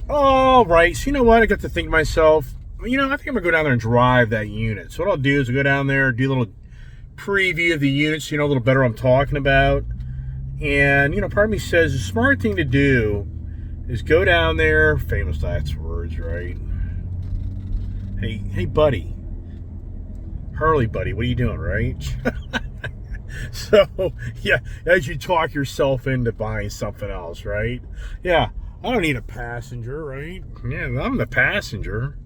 All right. So you know what? I got to think to myself, I think I'm gonna go down there and drive that unit. So what I'll do is I'll go down there, do a little preview of the unit, so you know a little better what I'm talking about. And part of me says the smart thing to do is go down there. Famous last words, right? Hey, buddy, Hurley, buddy, what are you doing, right? So yeah, as you talk yourself into buying something else, right? Yeah, I don't need a passenger, right? Yeah, I'm the passenger.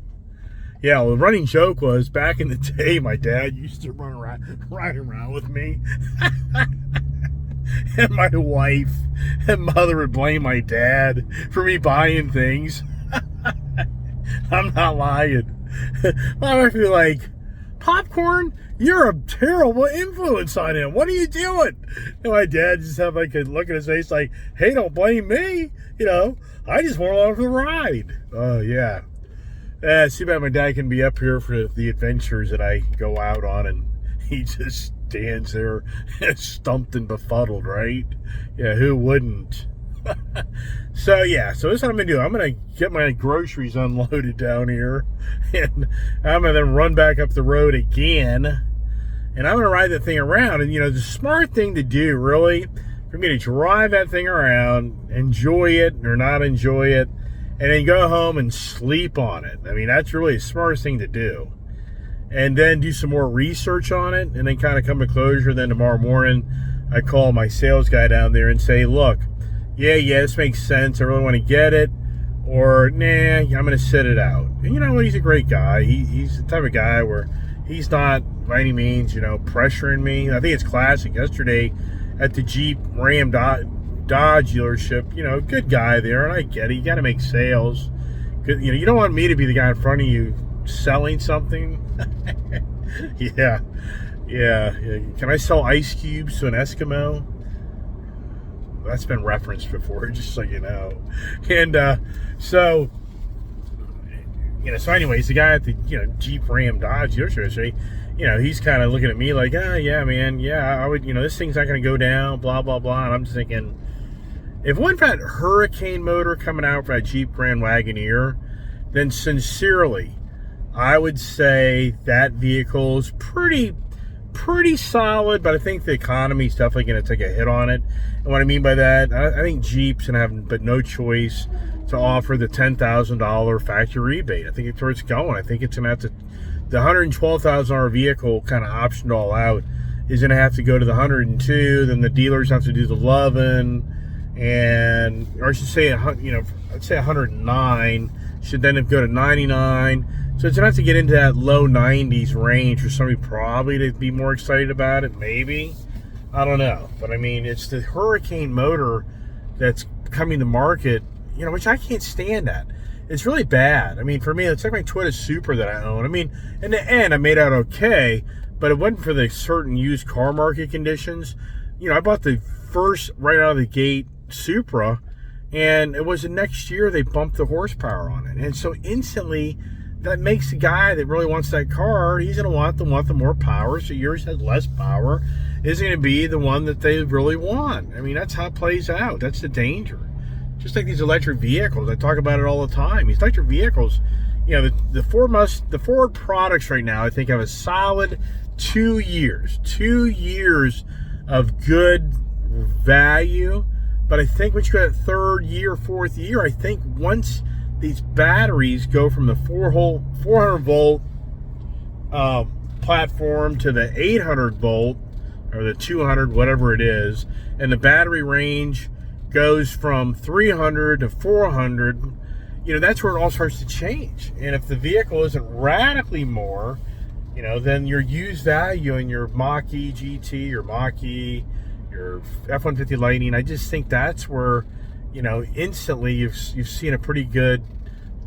Yeah, well, the running joke was back in the day, my dad used to ride around with me. And my wife and mother would blame my dad for me buying things. I'm not lying. My wife would be like, Popcorn, you're a terrible influence on him. What are you doing? And my dad just had like a look at his face like, hey, don't blame me. I just went along for the ride. Oh, yeah. Too bad my dad can be up here for the adventures that I go out on, and he just stands there stumped and befuddled, right? Yeah, who wouldn't? So this is what I'm going to do. I'm going to get my groceries unloaded down here, and I'm going to then run back up the road again, and I'm going to ride that thing around. And, the smart thing to do, really, for me to drive that thing around, enjoy it or not enjoy it, and then go home and sleep on it. I mean, that's really the smartest thing to do. And then do some more research on it, and then kind of come to closure. Then tomorrow morning, I call my sales guy down there and say, look, yeah, this makes sense. I really want to get it. Or, nah, I'm going to sit it out. And you know what? He's a great guy. He's the type of guy where he's not, by any means, pressuring me. I think it's classic. Yesterday at the Jeep Ram Dodge dealership, good guy there, and I get it. You got to make sales. Good, you don't want me to be the guy in front of you selling something. Yeah. Can I sell ice cubes to an Eskimo? That's been referenced before, just so you know. And so anyways, the guy at the Jeep Ram Dodge dealership, he's kind of looking at me like, yeah, man, yeah, I would, this thing's not going to go down, blah blah blah. And I'm just thinking, if it wasn't for that Hurricane motor coming out for that Jeep Grand Wagoneer, then sincerely, I would say that vehicle's pretty solid, but I think the economy's definitely going to take a hit on it. And what I mean by that, I think Jeep's going to have but no choice to offer the $10,000 factory rebate. I think it's where it's going. I think it's going to have to, the $112,000 vehicle kind of optioned all out is going to have to go to the 102. Then the dealers have to do the 11, and or I should say, I'd say 109 should then go to 99. So it's going to have to get into that low 90s range for somebody probably to be more excited about it, maybe. I don't know. But I mean, it's the Hurricane motor that's coming to market, which I can't stand that. It's really bad. I mean, for me, it's like my Toyota Supra that I own. I mean, in the end, I made out okay, but it wasn't for the certain used car market conditions. I bought the first, right out of the gate, Supra, and it was the next year they bumped the horsepower on it. And so instantly, that makes the guy that really wants that car, he's going to want the more power. So yours has less power, is going to be the one that they really want. I mean, that's how it plays out. That's the danger. Just like these electric vehicles, I talk about it all the time. These electric vehicles, the Ford products right now, I think have a solid 2 years of good value. But I think once you go to third year, fourth year, I think once these batteries go from the 400 volt platform to the 800 volt or the 200, whatever it is, and the battery range goes from 300 to 400, that's where it all starts to change. And if the vehicle isn't radically more, then your used value in your Mach-E GT, your Mach-E, your F-150 Lightning, I just think that's where instantly you've seen a pretty good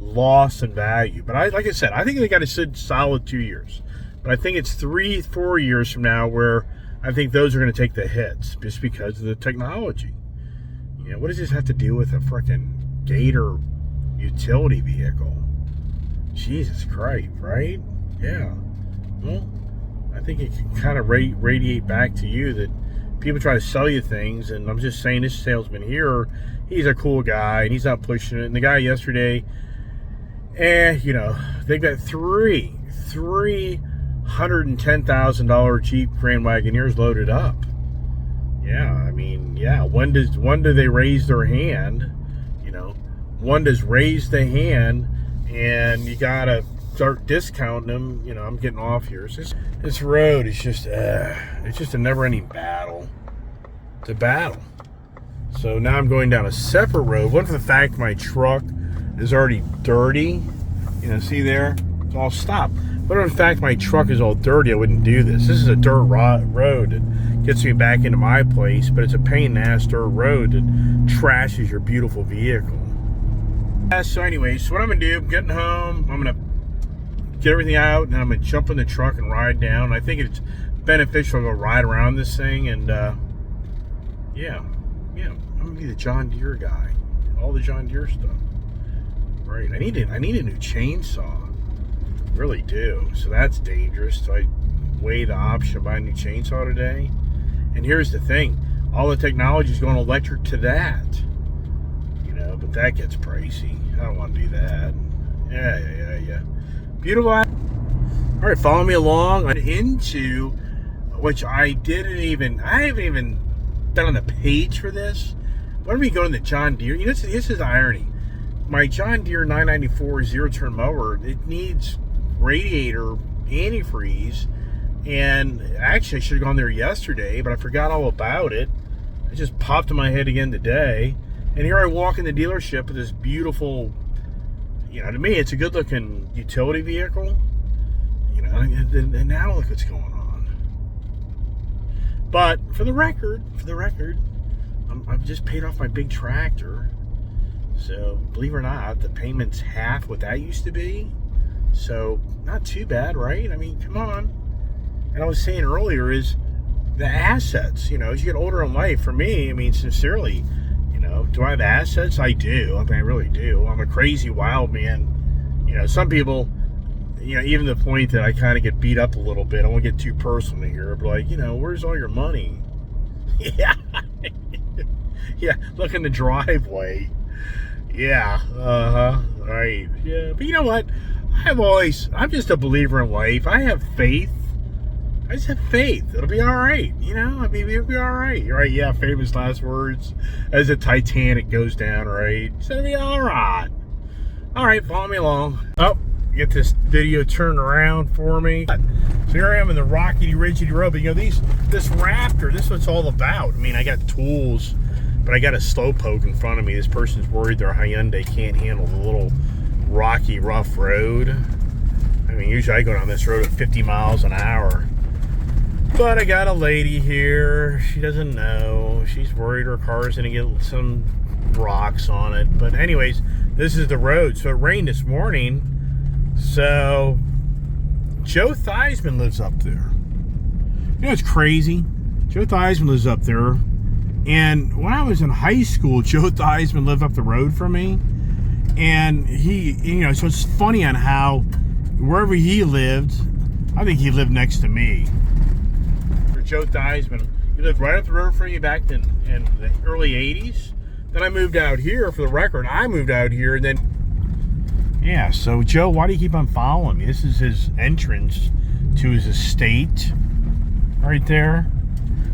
loss in value. But like I said, I think they got a solid 2 years. But I think it's 3-4 years from now where I think those are going to take the hits just because of the technology. What does this have to do with a freaking Gator utility vehicle? Jesus Christ, right? Yeah. Well, I think it can kind of radiate back to you that people try to sell you things, and I'm just saying this salesman here, he's a cool guy, and he's not pushing it. And the guy yesterday, you know, they got $310,000 Jeep Grand Wagoneers loaded up. Yeah, I mean, yeah. When do they raise their hand? You know, one does raise the hand, and you gotta start discounting them. You know, I'm getting off here. This road is just, it's just a never-ending battle. It's a battle. So now I'm going down a separate road. One for the fact my truck is already dirty. You know, see there? So I'll stop. But in fact my truck is all dirty, I wouldn't do this. This is a dirt road that gets me back into my place, but it's a pain in the ass dirt road that trashes your beautiful vehicle. So anyways, what I'm going to do, I'm getting home, I'm going to get everything out, and I'm going to jump in the truck and ride down. I think it's beneficial to go ride around this thing, and yeah, I'm going to be the John Deere guy. All the John Deere stuff. Right, I need a new chainsaw. Really do. So that's dangerous. So I weigh the option of buying a new chainsaw today. And here's the thing. All the technology is going electric to that. You know, but that gets pricey. I don't want to do that. Yeah. Beautiful. All right, follow me along. I'm into, which I haven't even done on the page for this. Why don't we go to the John Deere? You know, this is the irony. My John Deere 994 zero-turn mower, it needs radiator antifreeze, and actually I should have gone there yesterday, but I forgot all about it. It just popped in my head again today, and here I walk in the dealership with this beautiful, you know, to me it's a good looking utility vehicle, you know, and now look what's going on. But for the record, I've just paid off my big tractor. So, believe it or not, the payment's half what that used to be. So, not too bad, right? I mean, come on. And I was saying earlier is the assets, you know, as you get older in life, for me, I mean, sincerely, you know, do I have assets? I do. I mean, I really do. I'm a crazy wild man. You know, some people, you know, even the point that I kind of get beat up a little bit, I won't get too personal here, but like, you know, where's all your money? Yeah. Yeah, look in the driveway. Yeah, right. Yeah, but you know what? I'm just a believer in life. I have faith. I just have faith. It'll be all right. You know, I mean, it'll be all right. Right? Yeah, famous last words as the Titanic goes down, right? It's going to be all right. All right, follow me along. Oh, get this video turned around for me. So here I am in the rocky, ridgy road. But, you know, this Raptor, this is what it's all about. I mean, I got tools, but I got a slowpoke in front of me. This person's worried their Hyundai can't handle the little rocky, rough road. I mean, usually I go down this road at 50 miles an hour. But I got a lady here. She doesn't know. She's worried her car's going to get some rocks on it. But anyways, this is the road. So it rained this morning. So Joe Theismann lives up there. You know, it's crazy. Joe Theismann lives up there. And when I was in high school, Joe Theismann lived up the road from me. And he, you know, so it's funny on how wherever he lived, I think he lived next to me. For Joe Theismann, he lived right up the road from me back in the early 80s. Then I moved out here, for the record. I moved out here, and then, yeah, so Joe, why do you keep on following me? This is his entrance to his estate right there.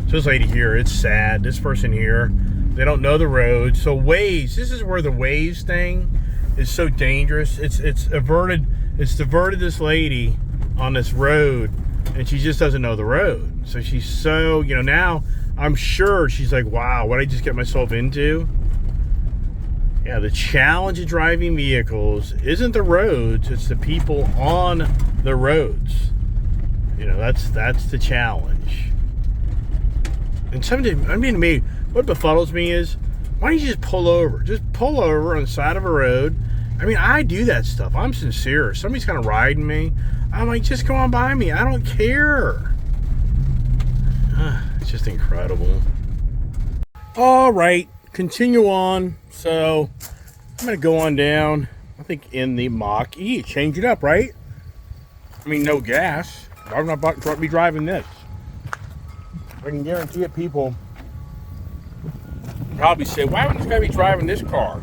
So this lady here, it's sad. This person here, they don't know the road. So Waze, this is where the Waze thing is so dangerous. It's diverted this lady on this road, and she just doesn't know the road. So she's so, you know, now I'm sure she's like, wow, what did I just get myself into? Yeah, the challenge of driving vehicles isn't the roads, it's the people on the roads. You know, that's the challenge. And something, I mean, what befuddles me is, why don't you just pull over? Just pull over on the side of a road. I mean, I do that stuff. I'm sincere. If somebody's kind of riding me, I'm like, just go on by me. I don't care. It's just incredible. All right, continue on. So I'm going to go on down, I think, in the Mach-E. Change it up, right? I mean, no gas. I'm not about to be driving this. I can guarantee it, people probably say, why would this guy be driving this car?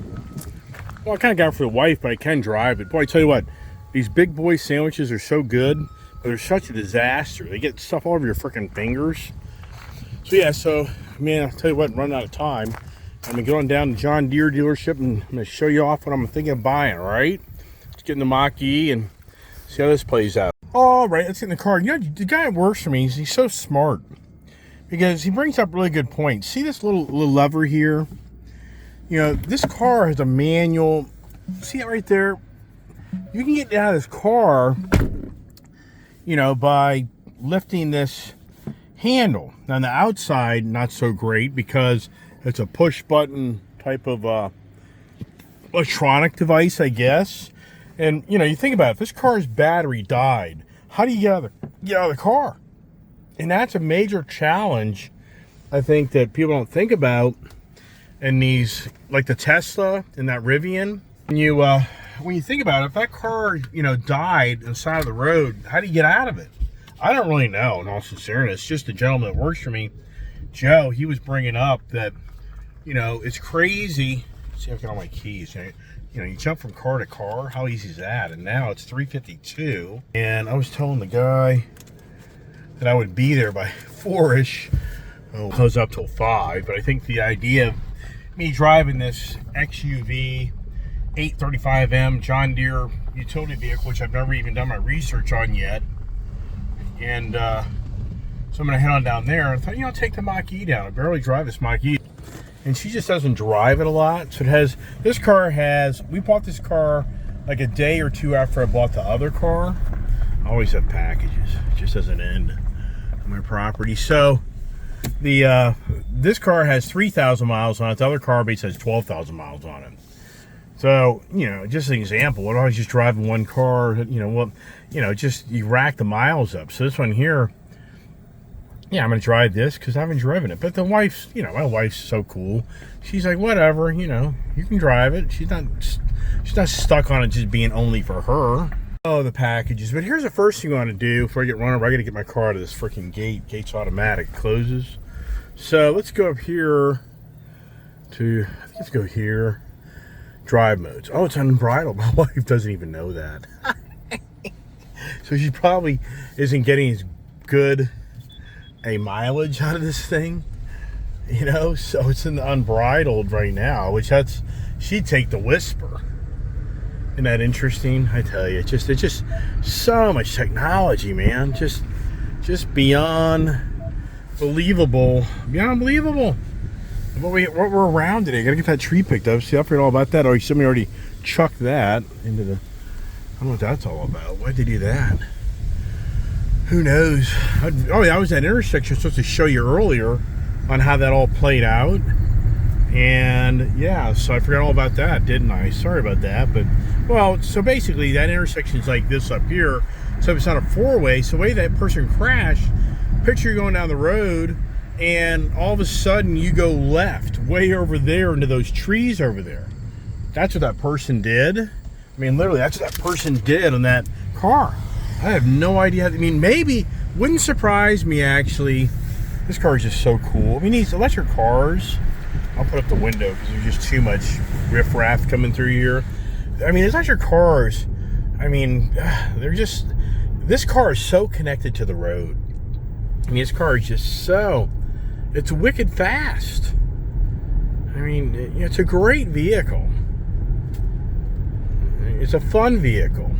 Well, I kind of got it for the wife, but I can drive it. Boy, I tell you what, these big boy sandwiches are so good, but they're such a disaster. They get stuff all over your freaking fingers. So yeah, man, I'll tell you what, running out of time. I'm gonna go on down to John Deere dealership and I'm gonna show you off what I'm thinking of buying, all right? Let's get in the Mach-E and see how this plays out. All right, let's get in the car. You know, the guy that works for me, he's so smart because he brings up really good points. See this little lever here? You know, this car has a manual. See it right there? You can get out of this car, you know, by lifting this handle. Now, on the outside, not so great because it's a push button type of electronic device, I guess. And, you know, you think about it, if this car's battery died, how do you get out of the car? And that's a major challenge, I think, that people don't think about in these, like the Tesla and that Rivian. When you think about it, if that car, you know, died on the side of the road, how do you get out of it? I don't really know, in all sincerity. Just the gentleman that works for me, Joe, he was bringing up that, you know, it's crazy. See, I've got all my keys, right? You know, you jump from car to car, how easy is that? And now it's 3:52, and I was telling the guy that I would be there by 4-ish. Oh, close up till 5, but I think the idea of me driving this XUV 835M John Deere utility vehicle, which I've never even done my research on yet, and so I'm gonna head on down there. I thought, you know, I'll take the Mach-E down. I barely drive this Mach-E. And she just doesn't drive it a lot. So we bought this car like a day or two after I bought the other car. I always have packages. It just doesn't end on my property. So this car has 3,000 miles on it. The other car base has 12,000 miles on it. So, you know, just an example. What if I was just driving one car, you know, well, you know, just you rack the miles up. So this one here, yeah, I'm going to drive this because I haven't driven it. But the wife's, you know, my wife's so cool. She's like, whatever, you know, you can drive it. She's not stuck on it just being only for her. Oh, the packages. But here's the first thing you want to do before I get run over. I got to get my car out of this freaking gate. Gate's automatic. Closes. So let's go up here to, I think let's go here. Drive modes. Oh, it's unbridled. My wife doesn't even know that. So she probably isn't getting as good a mileage out of this thing, you know. So it's in the unbridled right now, which she'd take the Whisper. Isn't that interesting? I tell you, it's just so much technology, man. Just beyond believable. What we're around today. Gotta get that tree picked up. See, I forgot all about that. Oh, somebody already chucked that into the, I don't know what that's all about. Why'd they do that? Who knows? Oh yeah, I was at that intersection supposed to show you earlier on how that all played out. And yeah, so I forgot all about that, didn't I? Sorry about that. But, well, so basically that intersection is like this up here. So it's not a four-way. So the way that person crashed, picture you're going down the road and all of a sudden you go left way over there into those trees over there. That's what that person did. I mean, literally, that's what that person did on that car. I have no idea. I mean, maybe, wouldn't surprise me, actually. This car is just so cool. I mean, these electric cars, I'll put up the window because there's just too much riffraff coming through here. I mean, these electric cars, I mean, they're just, this car is so connected to the road. I mean, this car is just so, it's wicked fast. I mean, it's a great vehicle. It's a fun vehicle.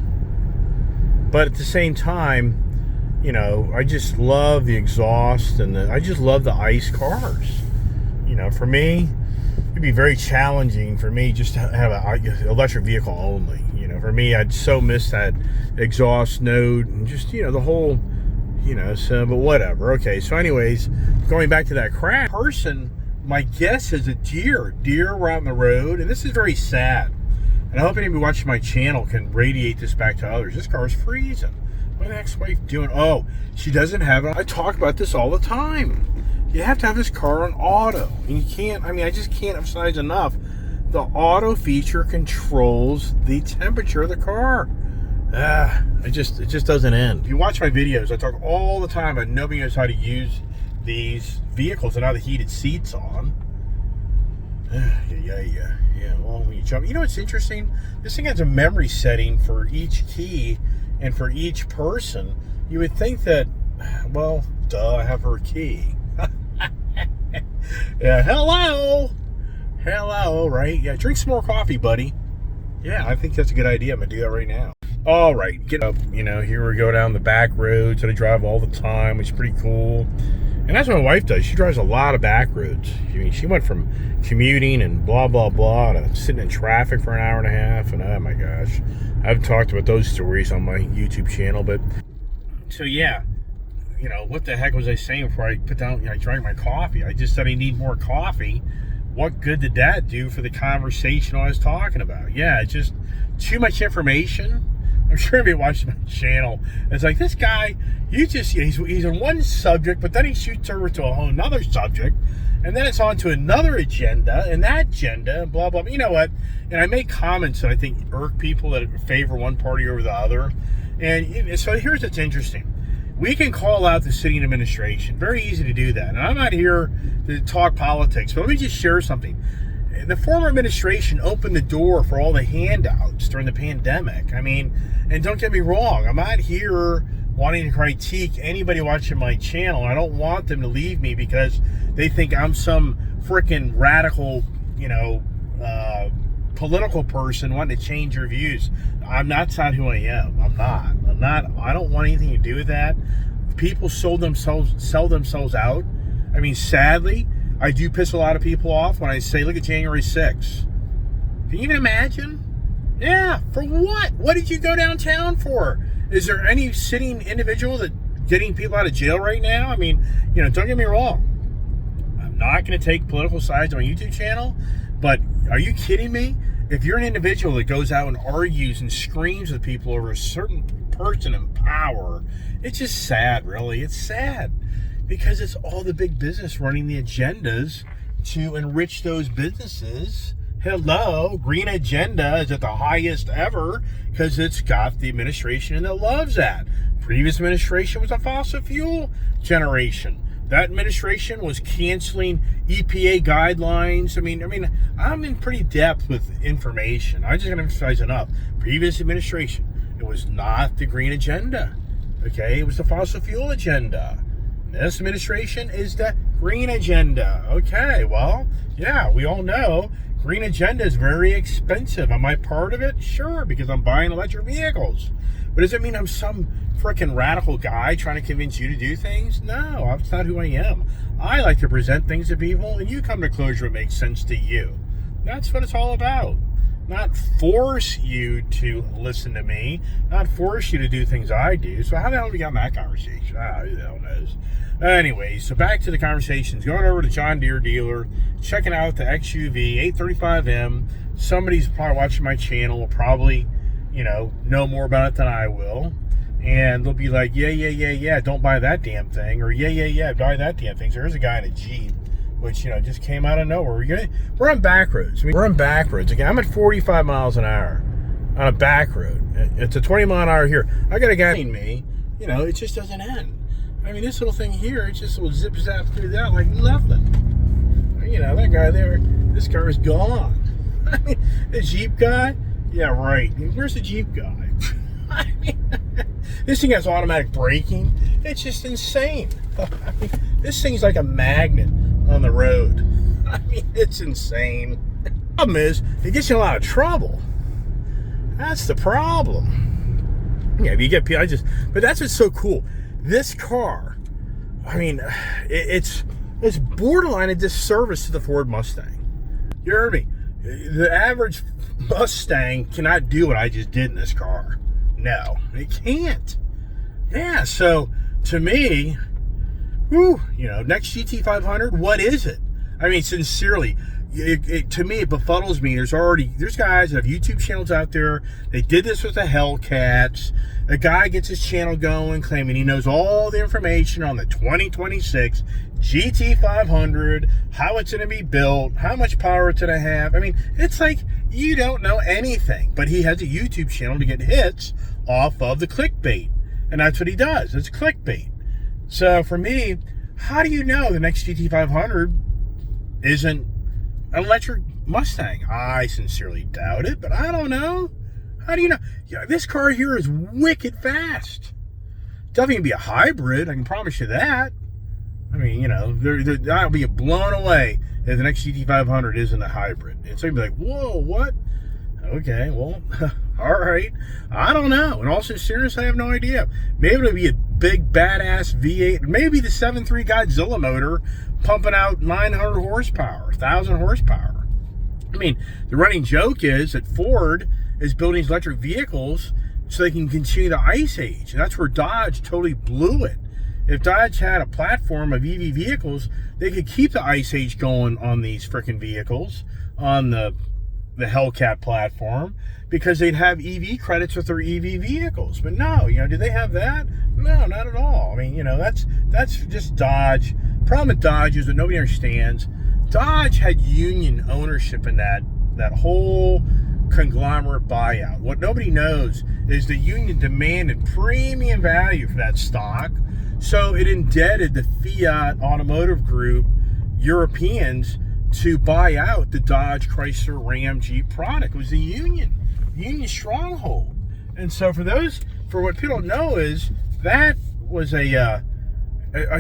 But at the same time, you know, I just love the exhaust and I just love the ICE cars. You know, for me, it'd be very challenging for me just to have an electric vehicle only. You know, for me, I'd so miss that exhaust note and just, you know, the whole, you know, so, but whatever. Okay, so anyways, going back to that crash, person, my guess is a Deere were out on the road, and this is very sad. And I hope anybody watching my channel can radiate this back to others. This car is freezing. What the ex-wife doing? Oh, she doesn't have it. I talk about this all the time. You have to have this car on auto. And you can't, I mean, I just can't emphasize enough. The auto feature controls the temperature of the car. It just doesn't end. If you watch my videos, I talk all the time about nobody knows how to use these vehicles that have the heated seats on. Yeah. Well, when you jump, you know what's interesting? This thing has a memory setting for each key and for each person. You would think that, well, duh, I have her key. Yeah, hello, right? Yeah, drink some more coffee, buddy. Yeah, I think that's a good idea. I'm gonna do that right now. All right, get up. You know, here we go down the back roads that I drive all the time, which is pretty cool. And that's what my wife does. She drives a lot of back roads. I mean, she went from commuting and blah, blah, blah to sitting in traffic for an hour and a half. And oh my gosh, I've talked about those stories on my YouTube channel. But so, yeah, you know, what the heck was I saying before I put down, I drank my coffee? I just said I need more coffee. What good did that do for the conversation I was talking about? Yeah, it's just too much information. I'm sure if you watch my channel, it's like, this guy, he's on one subject, but then he shoots over to a whole another subject, and then it's on to another agenda, and that agenda, blah, blah, blah. You know what? And I make comments that I think irk people that favor one party over the other. And so here's what's interesting. We can call out the sitting administration. Very easy to do that. And I'm not here to talk politics, but let me just share something. The former administration opened the door for all the handouts during the pandemic. I mean, and don't get me wrong, I'm not here wanting to critique anybody watching my channel. I don't want them to leave me because they think I'm some freaking radical, political person wanting to change your views. That's not who I am. I'm not. I don't want anything to do with that. People sell themselves out. I mean, sadly, I do piss a lot of people off when I say, look at January 6th. Can you even imagine? Yeah, for what? What did you go downtown for? Is there any sitting individual that getting people out of jail right now? I mean, don't get me wrong. I'm not going to take political sides on my YouTube channel, but are you kidding me? If you're an individual that goes out and argues and screams with people over a certain person in power, it's just sad, really. It's sad. Because it's all the big business running the agendas to enrich those businesses. Hello, green agenda is at the highest ever because it's got the administration that loves that. Previous administration was a fossil fuel generation. That administration was canceling EPA guidelines. I mean, I'm in pretty depth with information. I just gotta emphasize enough. Previous administration, it was not the green agenda. Okay, it was the fossil fuel agenda. This administration is the green agenda. Okay, well, yeah, we all know green agenda is very expensive. Am I part of it? Sure, because I'm buying electric vehicles. But does it mean I'm some freaking radical guy trying to convince you to do things? No, that's not who I am. I like to present things to people, and you come to closure what makes sense to you. That's what it's all about. Not force you to listen to me, not force you to do things I do. So how the hell have we got in that conversation? Who the hell knows? Anyway, so back to the conversations. Going over to John Deere dealer, checking out the XUV 835M. Somebody's probably watching my channel will probably, know more about it than I will. And they'll be like, yeah, don't buy that damn thing. Or yeah, buy that damn thing. So there's a guy in a Jeep, which, just came out of nowhere. We're on back roads. We're on back roads. Again, I'm at 45 miles an hour on a back road. It's a 20 mile an hour here. I got a guy behind me, it just doesn't end. I mean, this little thing here, it just will zip zap through that like nothing. That guy there, this car is gone. I mean, the Jeep guy, yeah, right. Where's the Jeep guy? I mean, this thing has automatic braking. It's just insane. I mean, this thing's like a magnet on the road. I mean, it's insane. The problem is, it gets you in a lot of trouble. That's the problem. Yeah, if you get people, but that's what's so cool. This car, I mean, it's borderline a disservice to the Ford Mustang. You heard me. The average Mustang cannot do what I just did in this car. No, it can't. Yeah, so to me, next GT500, what is it? I mean, sincerely, to me, it befuddles me. There's guys that have YouTube channels out there. They did this with the Hellcats. A guy gets his channel going, claiming he knows all the information on the 2026 GT500, how it's going to be built, how much power it's going to have. I mean, it's like you don't know anything. But he has a YouTube channel to get hits off of the clickbait. And that's what he does. It's clickbait. So for me, How do you know the next GT500 isn't an electric Mustang? I sincerely doubt it, but I don't know. How do you know? Yeah, this car here is wicked fast. Definitely gonna be a hybrid, I can promise you that. I mean, you know, I'll be blown away if the next GT500 isn't a hybrid. And so you'll be like, whoa, what? Okay, well, all right. I don't know. In all seriousness, I have no idea. Maybe it'll be a big, badass V8. Maybe the 7.3 Godzilla motor pumping out 900 horsepower, 1,000 horsepower. I mean, the running joke is that Ford is building these electric vehicles so they can continue the ice age. And that's where Dodge totally blew it. If Dodge had a platform of EV vehicles, they could keep the ice age going on these freaking vehicles, on the Hellcat platform, because they'd have EV credits with their EV vehicles. But no, you know, do they have that? No, not at all. I mean, you know, that's just Dodge. Problem with Dodge is that nobody understands. Dodge had union ownership in that whole conglomerate buyout. What nobody knows is the union demanded premium value for that stock, so it indebted the Fiat Automotive Group Europeans to buy out the Dodge, Chrysler, Ram, Jeep product. It was the union stronghold. And so for what people don't know is that was a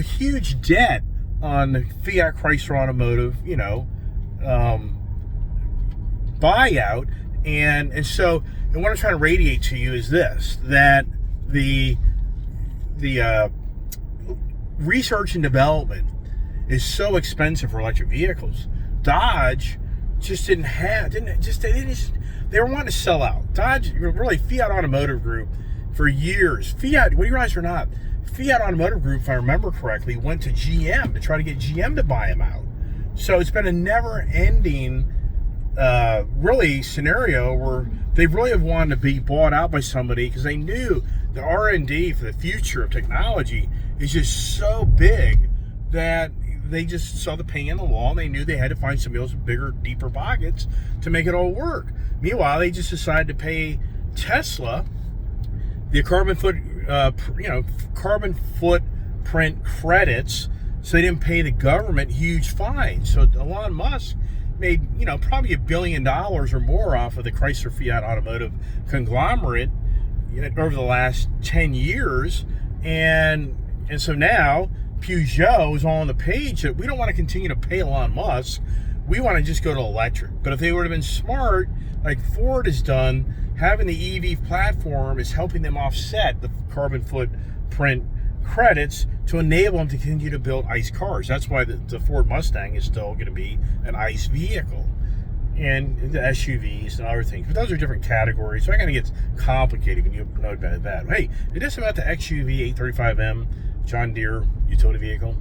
huge debt on the Fiat Chrysler Automotive, you know, buyout. And so, and what I'm trying to radiate to you is this, that the research and development is so expensive for electric vehicles. Dodge just they were wanting to sell out. Dodge, really, Fiat Automotive Group for years. Fiat, what do you realize or not? Fiat Automotive Group, if I remember correctly, went to GM to try to get GM to buy them out. So it's been a never-ending really scenario where they really have wanted to be bought out by somebody because they knew the R&D for the future of technology is just so big that they just saw the pain in the wall and they knew they had to find somebody else with bigger, deeper pockets to make it all work. Meanwhile, they just decided to pay Tesla the carbon footprint credits, so they didn't pay the government huge fines. So Elon Musk made, you know, probably $1 billion or more off of the Chrysler Fiat Automotive conglomerate, you know, over the last 10 years. And so now Peugeot is on the page that we don't want to continue to pay Elon Musk. We want to just go to electric. But if they would have been smart, like Ford has done, having the EV platform is helping them offset the carbon footprint credits to enable them to continue to build ICE cars. That's why the Ford Mustang is still going to be an ICE vehicle, and the SUVs and other things. But those are different categories, so it kind of gets complicated when you know about that. Hey, is this about the XUV 835M John Deere utility vehicle?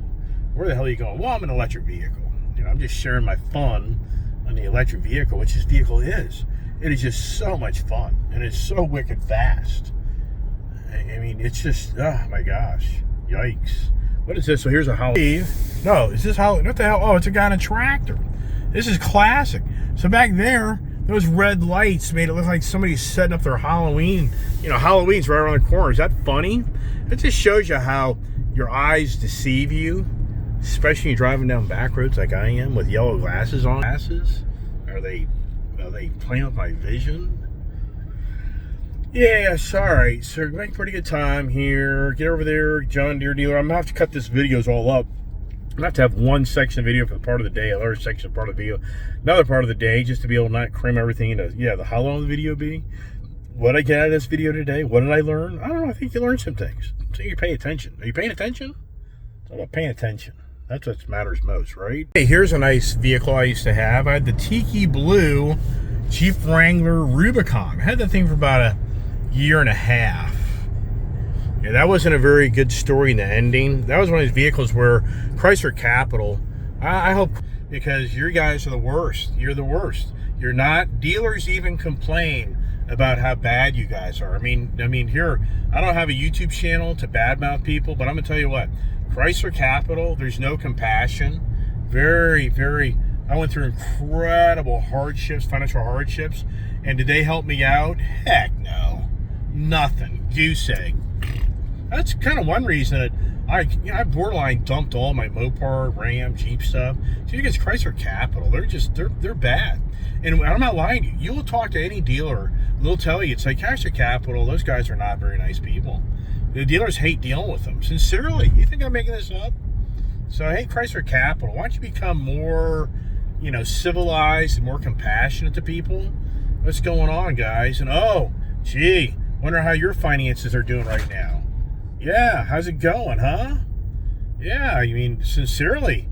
Where the hell are you going? Well, I'm an electric vehicle. You know, I'm just sharing my fun on the electric vehicle, which this vehicle is. It is just so much fun, and it's so wicked fast. I mean, it's just, oh my gosh, yikes. What is this? So here's a Halloween. No, is this Halloween? What the hell? Oh, it's a guy in a tractor. This is classic. So back there, those red lights made it look like somebody's setting up their Halloween. You know, Halloween's right around the corner. Is that funny? It just shows you how your eyes deceive you, especially when you're driving down back roads like I am with yellow glasses on. Are they playing with my vision? Yeah, sorry. So we're making pretty good time here. Get over there, John Deere dealer. I'm gonna have to cut this videos all up. I'm gonna have to have one section of video for the part of the day, another section part of the video, another part of the day, just to be able to not cram everything into, how long will the video be? What did I get out of this video today? What did I learn? I don't know. I think you learned some things. So you pay attention. Are you paying attention? It's all about paying attention. That's what matters most, right? Hey, here's a nice vehicle I used to have. I had the Tiki Blue Jeep Wrangler Rubicon. I had that thing for about a year and a half. Yeah, that wasn't a very good story in the ending. That was one of these vehicles where Chrysler Capital, I hope, because you guys are the worst. You're the worst. You're not. Dealers even complain about how bad you guys are. I mean, here, I don't have a YouTube channel to badmouth people, but I'm gonna tell you what, Chrysler Capital, there's no compassion. Very, very, I went through incredible hardships, financial hardships, and did they help me out? Heck no. Nothing. Goose egg. That's kind of one reason that I borderline dumped all my Mopar, Ram, Jeep stuff. So you get Chrysler Capital. They're bad. And I'm not lying to you. You will talk to any dealer, they'll tell you, it's like Chrysler Capital, those guys are not very nice people. The dealers hate dealing with them. Sincerely. You think I'm making this up? So I hate Chrysler Capital. Why don't you become more, civilized and more compassionate to people? What's going on, guys? And gee, wonder how your finances are doing right now. Yeah, how's it going, huh? Yeah, I mean, sincerely,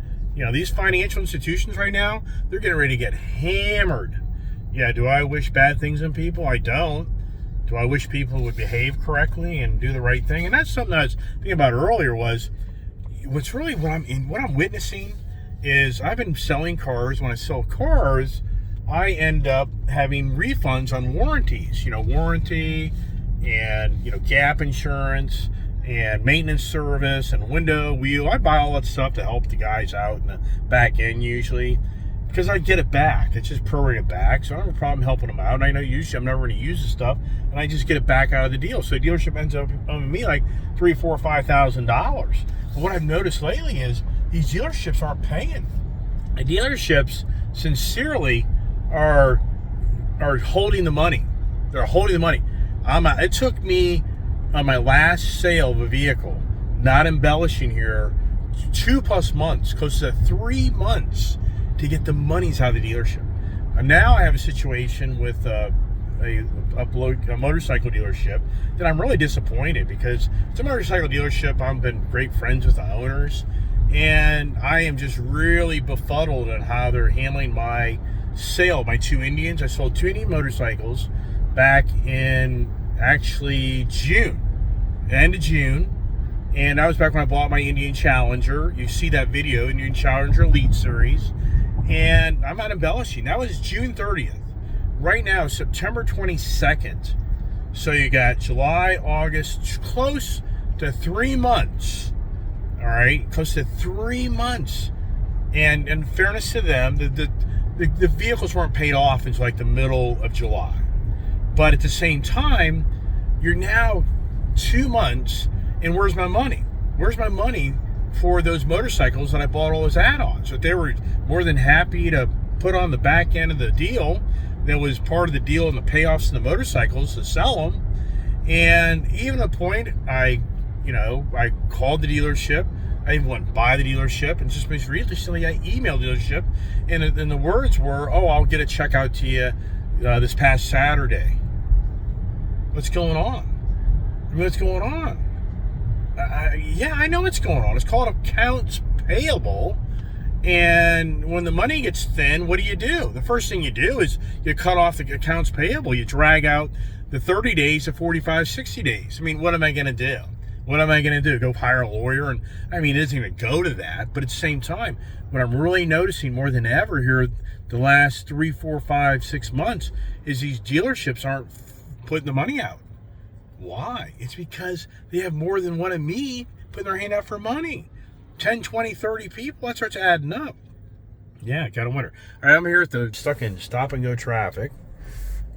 these financial institutions right now, they're getting ready to get hammered. Yeah, do I wish bad things on people? I don't. Do I wish people would behave correctly and do the right thing? And that's something I was thinking about earlier was, what's really what I'm witnessing is I've been selling cars. When I sell cars, I end up having refunds on warranties, warranty and, gap insurance and maintenance service and window, wheel. I buy all that stuff to help the guys out in the back end usually because I get it back. It's just prorated back, so I don't have a problem helping them out. And I know usually I'm never going to use the stuff, and I just get it back out of the deal. So the dealership ends up owing me like $3,000, $4,000, $5,000. But what I've noticed lately is these dealerships aren't paying. The dealerships sincerely are holding the money. They're holding the money. It took me on my last sale of a vehicle, not embellishing here, 2+ months, close to 3 months to get the monies out of the dealership. And now I have a situation with a motorcycle dealership that I'm really disappointed because it's a motorcycle dealership. I've been great friends with the owners, and I am just really befuddled on how they're handling my sale, my 2 Indians. I sold 2 Indian motorcycles back in actually June, end of June, and that was back when I bought my Indian Challenger. You see that video, Indian Challenger Elite Series, and I'm not embellishing. That was June 30th. Right now, September 22nd. So you got July, August, close to 3 months. All right, close to 3 months. And in fairness to them, the vehicles weren't paid off until like the middle of July. But at the same time, you're now 2 months, and where's my money? Where's my money for those motorcycles that I bought all those add-ons that they were more than happy to put on the back end of the deal? That was part of the deal and the payoffs in the motorcycles to sell them. And even at the point I called the dealership. I even went by the dealership, and just recently I emailed the dealership, and the words were, I'll get a check out to you this past Saturday. What's going on? What's going on? Yeah, I know what's going on. It's called accounts payable. And when the money gets thin, what do? The first thing you do is you cut off the accounts payable. You drag out the 30 days to 45, 60 days. I mean, what am I going to do? What am I going to do? Go hire a lawyer? And I mean, it isn't going to go to that. But at the same time, what I'm really noticing more than ever here the last 3, 4, 5, 6 months is these dealerships aren't putting the money out. Why? It's because they have more than one of me putting their hand out for money. 10, 20, 30 people, that starts adding up. Yeah, gotta wonder. All right, I'm here stuck in stop and go traffic.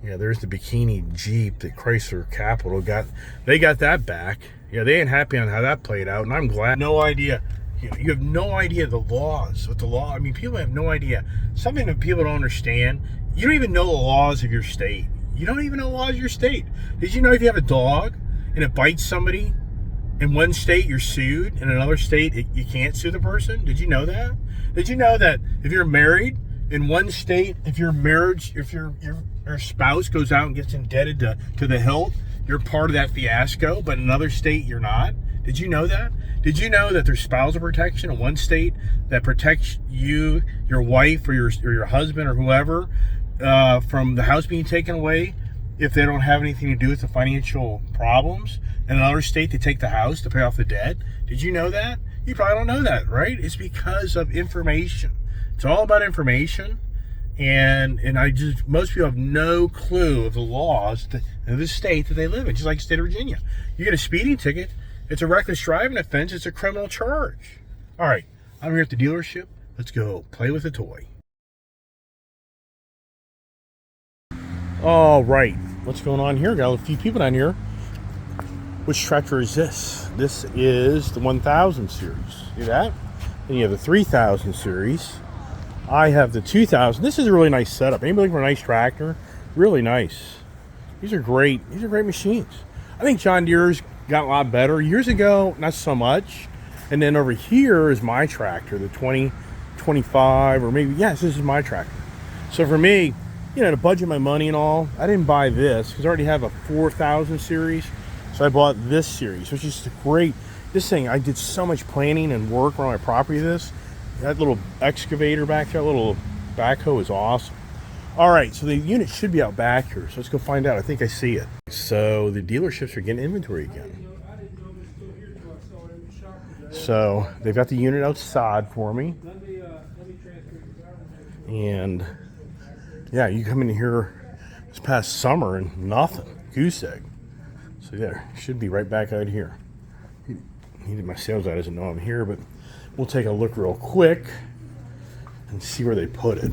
Yeah, there's the bikini Jeep that Chrysler Capital got. They got that back. Yeah, they ain't happy on how that played out, and I'm glad. No idea. You have no idea the laws. What the law, I mean, people have no idea. Something that people don't understand, you don't even know the laws of your state. You don't even know the laws of your state. Did you know if you have a dog and it bites somebody, in one state you're sued, in another state you can't sue the person? Did you know that? Did you know that if you're married, in one state, if your spouse goes out and gets indebted to the hilt, you're part of that fiasco, but in another state you're not? Did you know that? Did you know that there's spousal protection in one state that protects you, your wife, or your husband or whoever from the house being taken away if they don't have anything to do with the financial problems? In another state, they take the house to pay off the debt. Did you know that? You probably don't know that, right? It's because of information. It's all about information. And most people have no clue of the laws of the state that they live in, just like the state of Virginia. You get a speeding ticket, it's a reckless driving offense, it's a criminal charge. All right, I'm here at the dealership. Let's go play with a toy. All right, what's going on here? Got a few people down here. Which tractor is this? This is the 1000 series. See that? Then you have the 3000 series. I have the 2000. This is a really nice setup. Anybody looking for a nice tractor? Really nice. These are great. These are great machines. I think John Deere's got a lot better. Years ago, not so much. And then over here is my tractor, the 2025, or maybe, yes, this is my tractor. So for me, you know, to budget my money and all, I didn't buy this because I already have a 4000 series. So I bought this series, which is great. This thing, I did so much planning and work on my property. That little excavator back there, little backhoe is awesome. All right, so the unit should be out back here. So let's go find out. I think I see it. So the dealerships are getting inventory again. So they've got the unit outside for me. And yeah, you come in here this past summer and nothing, goose egg. So yeah, should be right back out here. My sales guy doesn't know I'm here, but we'll take a look real quick and see where they put it.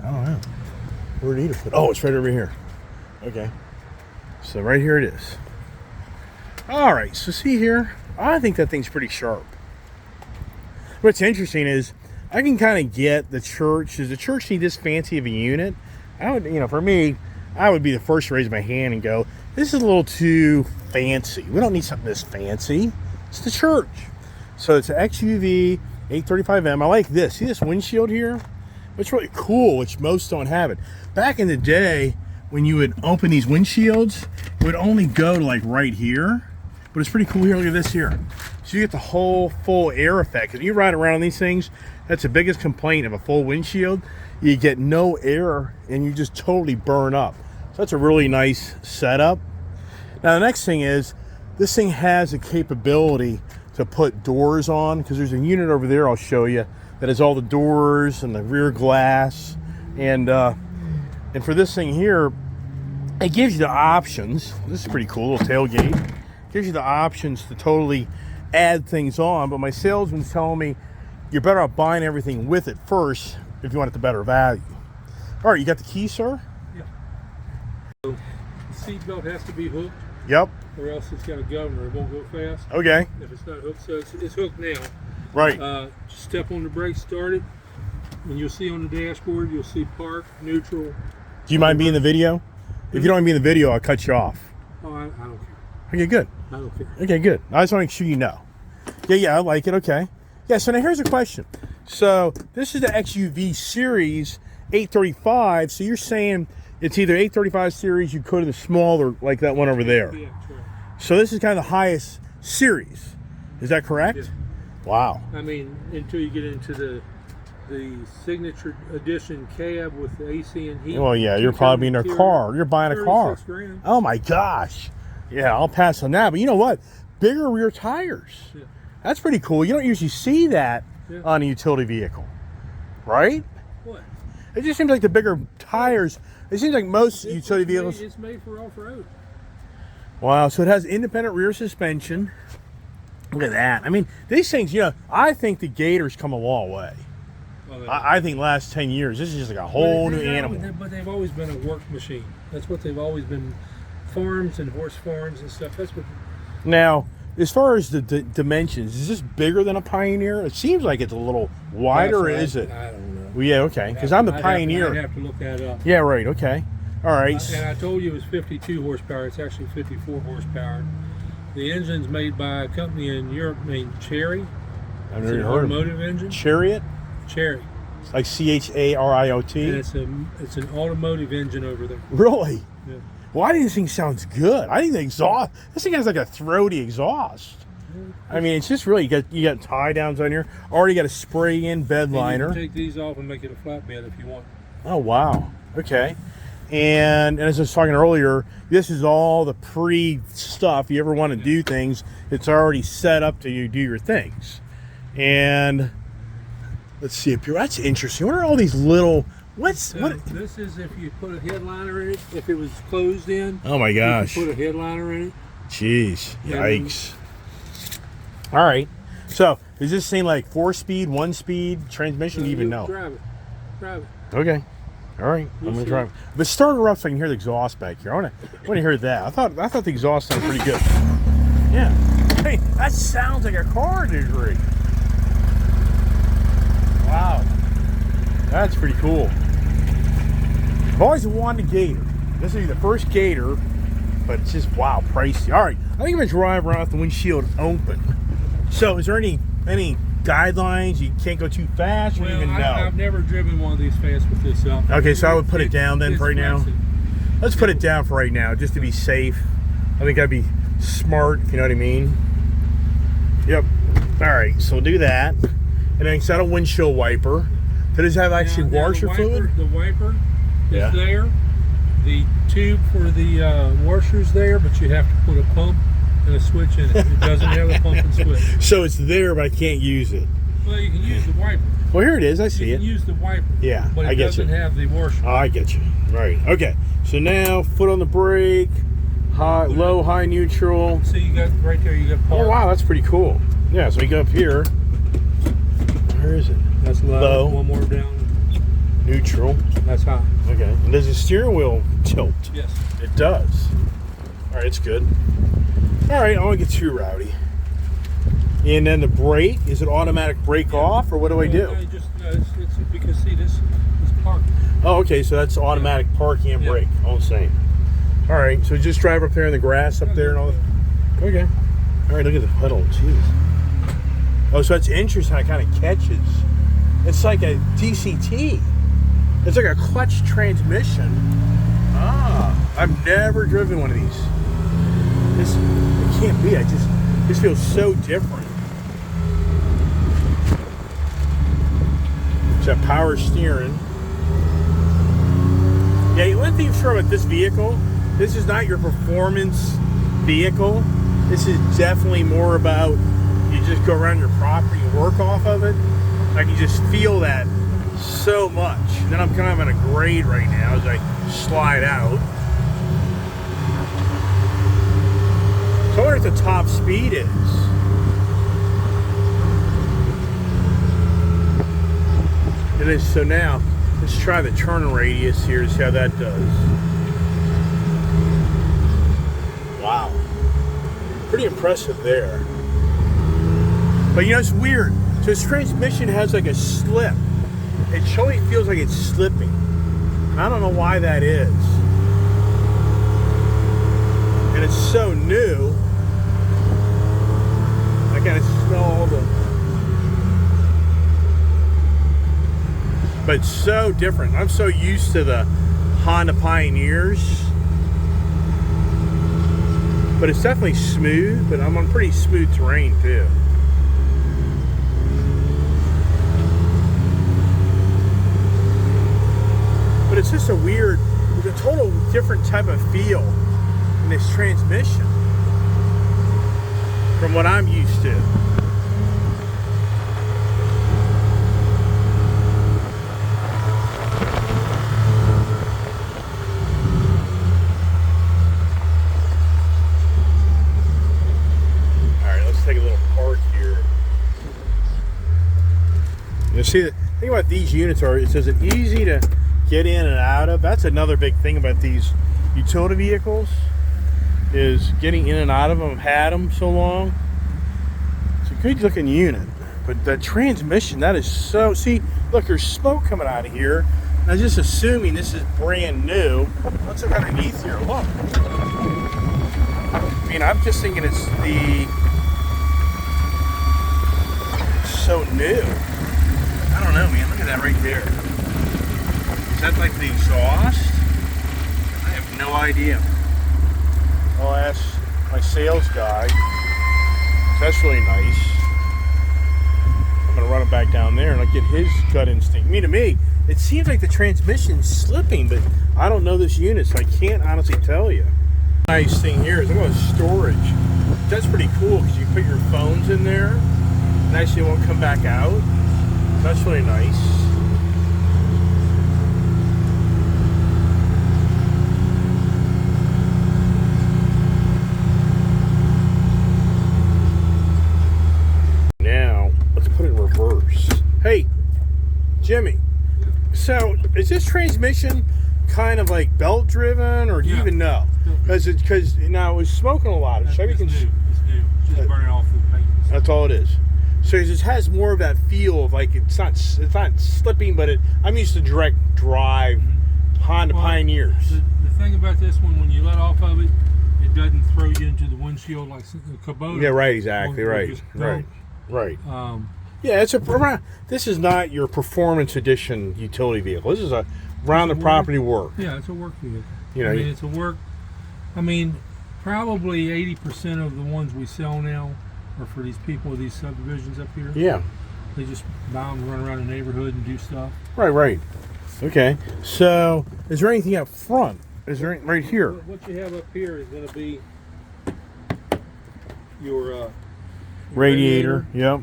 I don't know. Where do you need to put it? Oh, it's right over here. Okay. So right here it is. All right, so see here, I think that thing's pretty sharp. What's interesting is I can kind of get the church. Does the church need this fancy of a unit? I would, you know, for me, I would be the first to raise my hand and go, this is a little too fancy. We don't need something this fancy. It's the church. So it's an XUV 835M. I like this. See this windshield here? It's really cool, which most don't have it. Back in the day, when you would open these windshields, it would only go to like right here. But it's pretty cool here. Look at this here. So you get the whole full air effect. If you ride around on these things, that's the biggest complaint of a full windshield. You get no air and you just totally burn up. So that's a really nice setup. Now the next thing is, this thing has a capability to put doors on, because there's a unit over there I'll show you that has all the doors and the rear glass. And for this thing here, it gives you the options. This is pretty cool, little tailgate. It gives you the options to totally add things on, but my salesman's telling me you're better off buying everything with it first if you want it the better value. All right, you got the key, sir? Yeah. So the seat belt has to be hooked. Yep. Or else it's got a governor. It won't go fast. Okay. If it's not hooked, so it's hooked now. Right. Just step on the brake, start it, and you'll see on the dashboard, you'll see park, neutral. Do you mind being in the video? If you don't want to be in the video, I'll cut you off. Oh, I don't care. Okay, good. I don't care. Okay, good. I just want to make sure you know. Yeah, I like it. Okay. Yeah, so now here's a question. So this is the XUV series 835. So you're saying it's either 835 series, you go to the smaller, like that one over there. Yeah, sure. So this is kind of the highest series. Is that correct? Yeah. Wow. I mean, until you get into the signature edition cab with the AC and heat. Well, yeah, you're probably in a car. You're buying a car. $36,000. Oh my gosh. Yeah, I'll pass on that. But you know what? Bigger rear tires. Yeah. That's pretty cool. You don't usually see that on a utility vehicle, right? What? It just seems like the bigger tires. It seems like most utility vehicles. It's made for off-road. Wow, so it has independent rear suspension. Look at that. I mean, these things, you know, I think the Gator's come a long way. Well, I think last 10 years, this is just like a whole new animal. But they've always been a work machine. That's what they've always been. Farms and horse farms and stuff. That's what. Now, as far as the dimensions, is this bigger than a Pioneer? It seems like it's a little wider, or is it? I don't know. Well, yeah, okay, because I'm the Pioneer. I'd have to look that up. Yeah, right, okay. All right. And I told you it was 52 horsepower. It's actually 54 horsepower. The engine's made by a company in Europe named Cherry. I've It's never an heard of automotive engine. Chariot? Cherry. It's like CHARIOT? And it's an automotive engine over there. Really? Yeah. Well, I think this thing sounds good. I think the exhaust, this thing has like a throaty exhaust. I mean, it's just really, you got tie downs on here. Already got a spray in bed liner. You can take these off and make it a flatbed if you want. Oh, wow. Okay. And as I was talking earlier, this is all the pre-stuff. You ever want to do things, it's already set up to you do your things. And let's see up here. That's interesting. What are all these little, what? This is if you put a headliner in it. If it was closed in. Oh my gosh. You put a headliner in it. Jeez. Yikes. All right. So does this seem like 4-speed, 1-speed transmission? Do you even know? Drive it. Drive it. Okay. All right. I'm gonna drive. But start her up so I can hear the exhaust back here. I want to hear that. I thought the exhaust sounded pretty good. Yeah. Hey, that sounds like a car degree. Wow. That's pretty cool. I've always wanted a Gator. This will be the first Gator, but it's just, wow, pricey. All right, I think I'm going to drive around with the windshield open. So is there any guidelines? You can't go too fast, or Well, even know? I've never driven one of these fast with this up. Okay, so I would put it down then for right now. Let's put it down for right now, just to be safe. I think that'd be smart, if you know what I mean. Yep. All right, so we'll do that. And then set a windshield wiper. Does it have actually washer fluid? The wiper Yeah. is there. The tube for the washer's there, but you have to put a pump and a switch in it. It doesn't have a pump and switch. So it's there, but I can't use it. Well, you can use the wiper. Well, here it is. I see You it. can use the wiper. Yeah, but I it get doesn't you. have the washer. Oh, I get you. Right. Okay. So now, foot on the brake, high, low, high, neutral. See, you got right there. You got park. Oh wow, that's pretty cool. Yeah. So we go up here. Where is it? That's low. Low. One more down. Neutral. That's high. Okay. And does the steering wheel tilt? Yes. It does. All right, it's good. All right, I don't want to get too rowdy. And then the brake, is it automatic brake off, or what do I do? No, you just, it's because see this is parking. Oh, okay, so that's automatic parking and Yeah. brake, all the same. All right, so just drive up there in the grass up there and all that. Okay. All right, look at the pedal, jeez. Oh, so that's interesting how it kind of catches. It's like a DCT. It's like a clutch transmission. Ah, I've never driven one of these. It can't be. This feels so different. It's that power steering. Yeah, one thing for sure about this vehicle, this is not your performance vehicle. This is definitely more about you just go around your property and work off of it. I can just feel that so much. And then I'm kind of on a grade right now as I slide out. So I wonder what the top speed is. It is. So now, let's try the turning radius here to see how that does. Wow. Pretty impressive there. But you know, it's weird. So this transmission has like a slip. It totally feels like it's slipping. I don't know why that is. And it's so new. I kind of smell all the... But it's so different. I'm so used to the Honda Pioneers. But it's definitely smooth, but I'm on pretty smooth terrain too. But it's just a weird, it's a total different type of feel in this transmission from what I'm used to. All right, let's take a little park here. You see, the thing about these units are, it says it's easy to get in and out of. That's another big thing about these utility vehicles, is getting in and out of them. I've had them so long. It's a good looking unit, but the transmission, that is so, see, look, there's smoke coming out of here. I'm just assuming this is brand new. Let's look underneath here, look. I mean, I'm just thinking it's so new. I don't know, man, look at that right there. Is that like the exhaust? I have no idea. I'll ask my sales guy. That's really nice. I'm gonna run it back down there and I'll get his gut instinct. To me, it seems like the transmission's slipping, but I don't know this unit, so I can't honestly tell you. Nice thing here is, look at the storage. That's pretty cool because you put your phones in there and actually it won't come back out. That's really nice. Hey, Jimmy, so is this transmission kind of like belt driven, or do you even know? Because now it was smoking a lot. Chevy can. It's new. Just burning off the paint. That's all it is. So it just has more of that feel of like it's not slipping, but I'm used to direct drive Honda Pioneers. The thing about this one, when you let off of it, it doesn't throw you into the windshield like the Kubota. Yeah, right, exactly, right. Yeah, this is not your performance edition utility vehicle. This is a round the property work. Yeah, it's a work vehicle. You know, it's a work. I mean, probably 80% of the ones we sell now are for these people with these subdivisions up here. Yeah. They just buy them, run around the neighborhood and do stuff. Right. Okay. So, is there anything up front? Is there right here? What you have up here is going to be your radiator. Yep.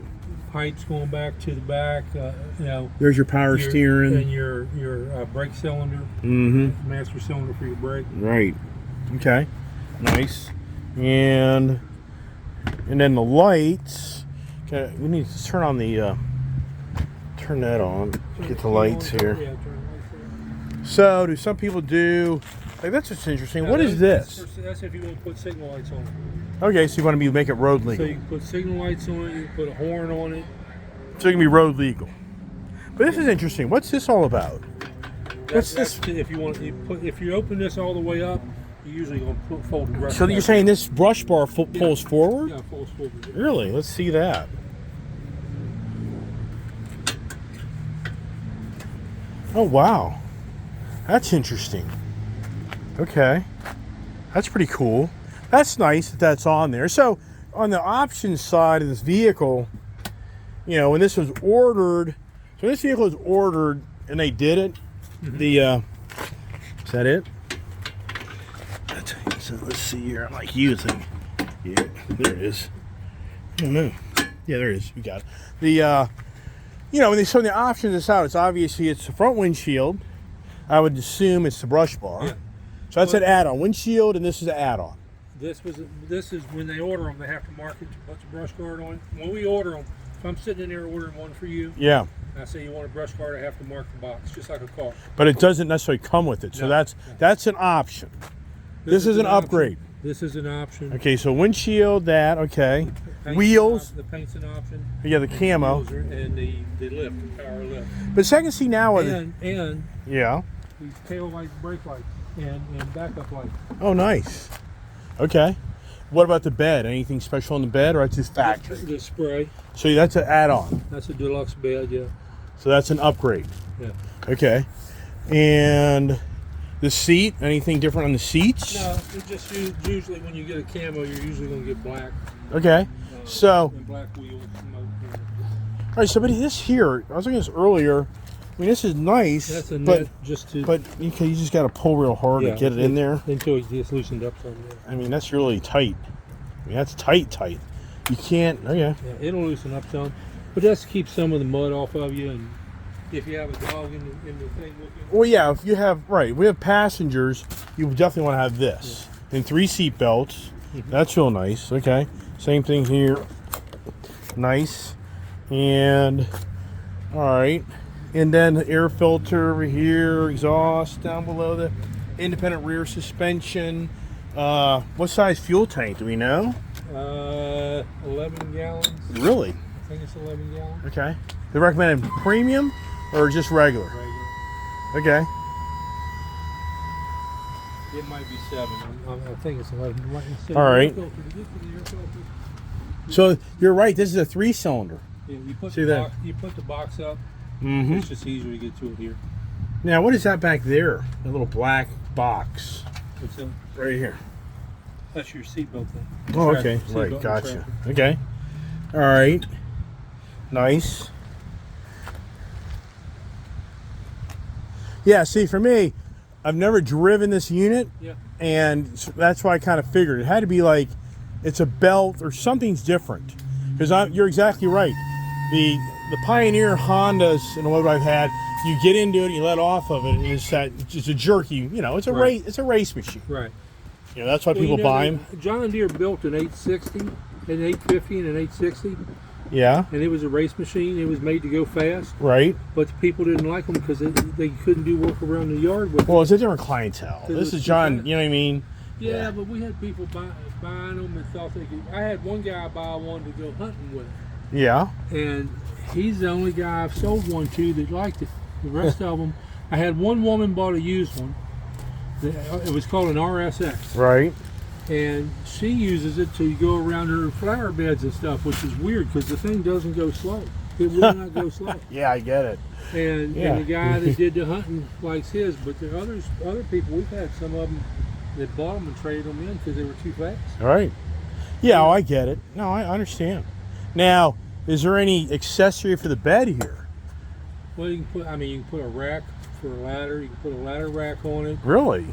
Pipes going back to the back. You know. There's your power steering and your brake cylinder. Mm-hmm. Master cylinder for your brake. Right. Okay. Nice. And then the lights. Okay, we need to turn on the turn that on. Get the lights here. Yeah, turn the lights there. So, do some people do? Like, that's what's interesting. What is this? That's if you want to put signal lights on it. Okay, so you want to make it road legal. So you can put signal lights on it. You can put a horn on it. So it can be road legal. But this is interesting. What's this all about? What's this? If you want, if you open this all the way up, you're usually going to fold the brush. So you're saying this brush bar pulls forward? Yeah, pulls forward. Really? Let's see that. Oh, wow. That's interesting. Okay. That's pretty cool. That's nice that that's on there. So on the options side of this vehicle, you know, when this was ordered, so this vehicle was ordered and they did it. The is that it? So let's see here. I'm like using. Yeah, there it is. I don't know. Yeah, there it is. We got it. The you know, when they show the options this out, it's obviously it's the front windshield. I would assume it's the brush bar. Yeah. So that's an add-on windshield, and this is an add-on. This is when they order them, they have to mark it to put the brush guard on. When we order them, if I'm sitting in there ordering one for you, Yeah. and I say you want a brush guard, I have to mark the box, just like a car. But it doesn't necessarily come with it. So No. that's an option. This is an upgrade. This is an option. Okay, so windshield, that, okay. Paint's Wheels. The paint's an option. Yeah, the camo. Wheels and the lift, the power lift. But so I can see now with And yeah. these tail lights, brake lights, and backup lights. Oh, nice. Okay. What about the bed? Anything special on the bed, or that's just factory? The spray. So that's an add-on. That's a deluxe bed, yeah. So that's an upgrade. Yeah. Okay. And the seat, anything different on the seats? No, it's just usually when you get a camo, you're usually going to get black. Okay. So, and black wheels. all right, so but this here, I was looking at this earlier. I mean, this is nice, That's a but net just to. but you just got to pull real hard to get it in there. Until it gets loosened up some. Yeah. I mean, that's really tight. I mean, that's tight. You can't. Okay. Yeah, it'll loosen up some, but that's to keep some of the mud off of you. And if you have a dog in the thing with you. Well, yeah. If you have we have passengers, you definitely want to have this and 3 seat belts. That's real nice. Okay. Same thing here. Nice. And all right. And then the air filter over here, exhaust down below, the independent rear suspension. What size fuel tank do we know? 11 gallons. Really? I think it's 11 gallons. Okay. They recommend premium or just regular? Regular. Okay. It might be 7. I think it's 11. All right. So you're right. This is a 3-cylinder. Yeah, you put See the that? box, you put the box up. Mm-hmm. It's just easier to get to it here. Now, what is that back there? The little black box What's that? right here. That's your seatbelt thing. Oh, Track- okay. seatbelt Right. Gotcha. tracker. Okay. All right. Nice. Yeah. See, for me, I've never driven this unit, Yeah. and that's why I kind of figured it had to be like it's a belt or something's different. Because you're exactly right. The Pioneer Hondas and what I've had, you get into it, you let off of it, and it's a jerky. You know, it's a Right. race. It's a race machine. Right. You know, that's why people buy them. John Deere built an 860, an 850, and an 860, Yeah. and it was a race machine. It was made to go fast, Right. but the people didn't like them because they couldn't do work around the yard with Well, it's a different clientele. It This was is John. too You know what I mean? Yeah, but we had people buying them and thought they could. I had one guy buy one to go hunting with, Yeah. and he's the only guy I've sold one to that liked it. The rest of them, I had one woman bought a used one. It was called an RSX. Right. And she uses it to go around her flower beds and stuff, which is weird because the thing doesn't go slow. It will not go slow. Yeah, I get it. And the guy that did the hunting likes his, but the other people, we've had some of them that bought them and traded them in because they were too fast. All right. Yeah, I get it. No, I understand. Now, is there any accessory for the bed here? Well, you can put a rack for a ladder. You can put a ladder rack on it. Really?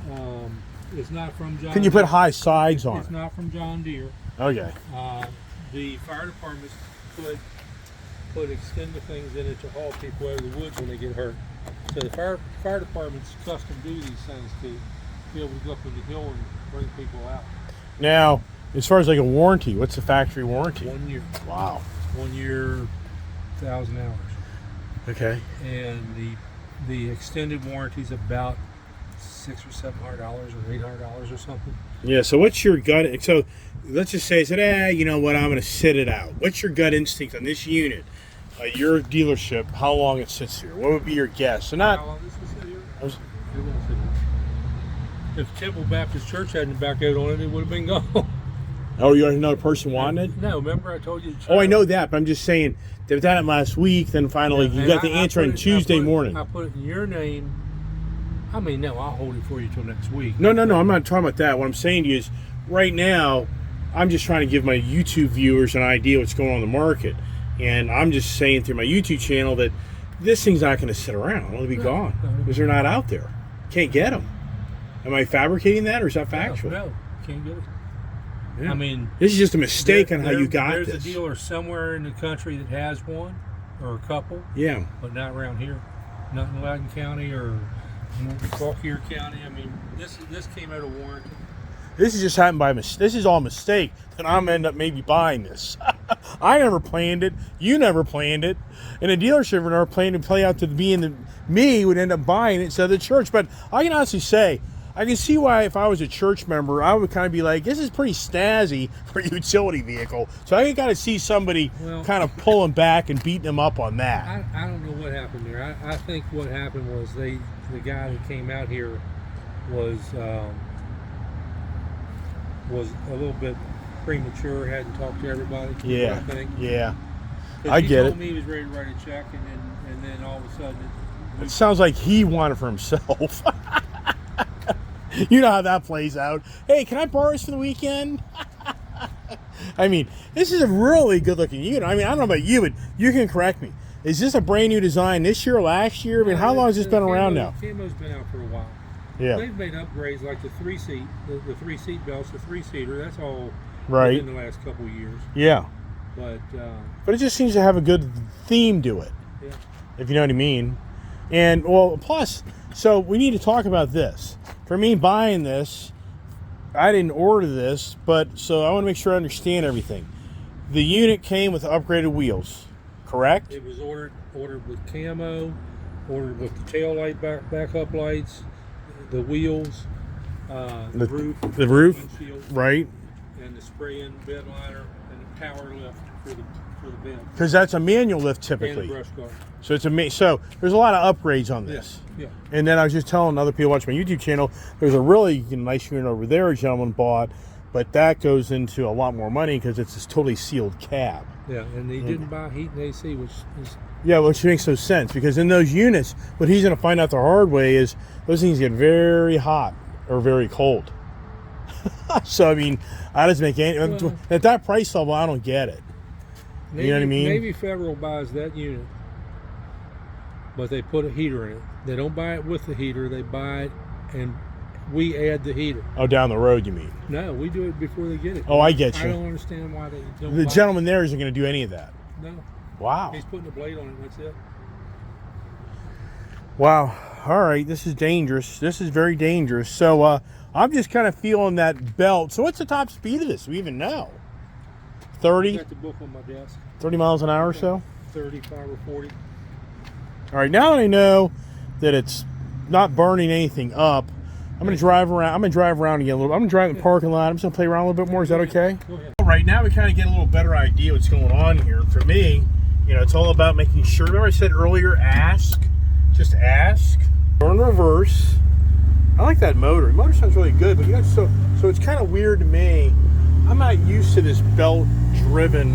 It's not from John. Can you put high sides on it? It's not from John Deere. Okay. The fire departments put extended things in it to haul people out of the woods when they get hurt. So the fire departments custom do these things to be able to go up in the hill and bring people out. Now, as far as like a warranty, what's the factory warranty? 1 year. Wow. 1 year, 1,000 hours. Okay. And the extended warranty is about $600 or $700 or $800 or something. Yeah. So what's your gut? So let's just say, you know what? I'm going to sit it out. What's your gut instinct on this unit? Your dealership, how long it sits here? What would be your guess? So not. How long this will sit here? It won't sit here. If Temple Baptist Church hadn't backed out on it, it would have been gone. Oh, you had another person wanted it? No, remember I told you. Oh, I know that, but I'm just saying they did it last week. Then finally, you got the answer on Tuesday morning. I put it in your name. I mean, no, I'll hold it for you till next week. No, I'm not talking about that. What I'm saying to you is, right now, I'm just trying to give my YouTube viewers an idea what's going on in the market, and I'm just saying through my YouTube channel that this thing's not going to sit around. It'll be gone because they're not out there. Can't get them. Am I fabricating that, or is that factual? No, can't get it. Yeah. I mean, this is just a mistake on how you got there's this. There's a dealer somewhere in the country that has one, or a couple. Yeah. But not around here. Not in Loudoun County or Fauquier County. I mean, this came out of warranty. This is just happened by mistake. This is all a mistake, and I'm end up maybe buying this. I never planned it. You never planned it, and the dealership never planned to play out to being me would end up buying it instead of the church. But I can honestly say, I can see why if I was a church member, I would kind of be like, this is pretty snazzy for a utility vehicle. So I can kind of see somebody kind of pulling back and beating them up on that. I don't know what happened there. I think what happened was the guy that came out here was a little bit premature, hadn't talked to everybody. Yeah, I think. Yeah. I get it. He told me he was ready to write a check, and then all of a sudden it sounds like he wanted for himself. You know how that plays out. Hey, can I borrow this for the weekend? I mean, this is a really good-looking unit. I mean, I don't know about you, but you can correct me. Is this a brand new design this year or last year? I mean, how long has this been around now? Camo's been out for a while. Yeah. They've made upgrades like the three-seat belts, the three-seater. That's all right in the last couple of years. Yeah. But it just seems to have a good theme to it. Yeah. If you know what I mean. And, well, plus, so we need to talk about this. For me buying this, I didn't order this, but so I want to make sure I understand everything. The unit came with upgraded wheels, correct? It was ordered with camo, ordered with the tail light backup lights, the wheels, the roof, windshield, right, and the spray-in bed liner and the power lift for the bed. Because that's a manual lift typically. And brush guard. So so there's a lot of upgrades on this. Yeah. And then I was just telling other people watching my YouTube channel, there's a really nice unit over there a gentleman bought, but that goes into a lot more money because it's this totally sealed cab. Yeah, and he didn't buy heat and AC, which is... Yeah, which makes no sense because in those units, what he's going to find out the hard way is those things get very hot or very cold. So, I mean, I just make any... at that price level, I don't get it. Maybe, you know what I mean? Maybe Federal buys that unit, but they put a heater in it. They don't buy it with the heater. They buy it, and we add the heater. Oh, down the road, you mean? No, we do it before they get it. Oh, I get you. I don't understand why they don't. The gentleman there isn't going to do any of that. No. Wow. He's putting a blade on it. That's it. Wow. All right. This is dangerous. This is very dangerous. So I'm just kind of feeling that belt. So what's the top speed of this? Do we even know? 30? I got the book on my desk. 30 miles an hour or so? 35 or 40. All right. Now that I know that it's not burning anything up, I'm gonna drive around. I'm gonna drive around again a little. I'm gonna drive in the parking lot. I'm just gonna play around a little bit more. Is that okay? Go ahead. All right, now we kind of get a little better idea what's going on here. For me, you know, it's all about making sure. Remember I said earlier, ask. Just ask. Go in reverse. I like that motor. The motor sounds really good, but you know, so it's kind of weird to me. I'm not used to this belt-driven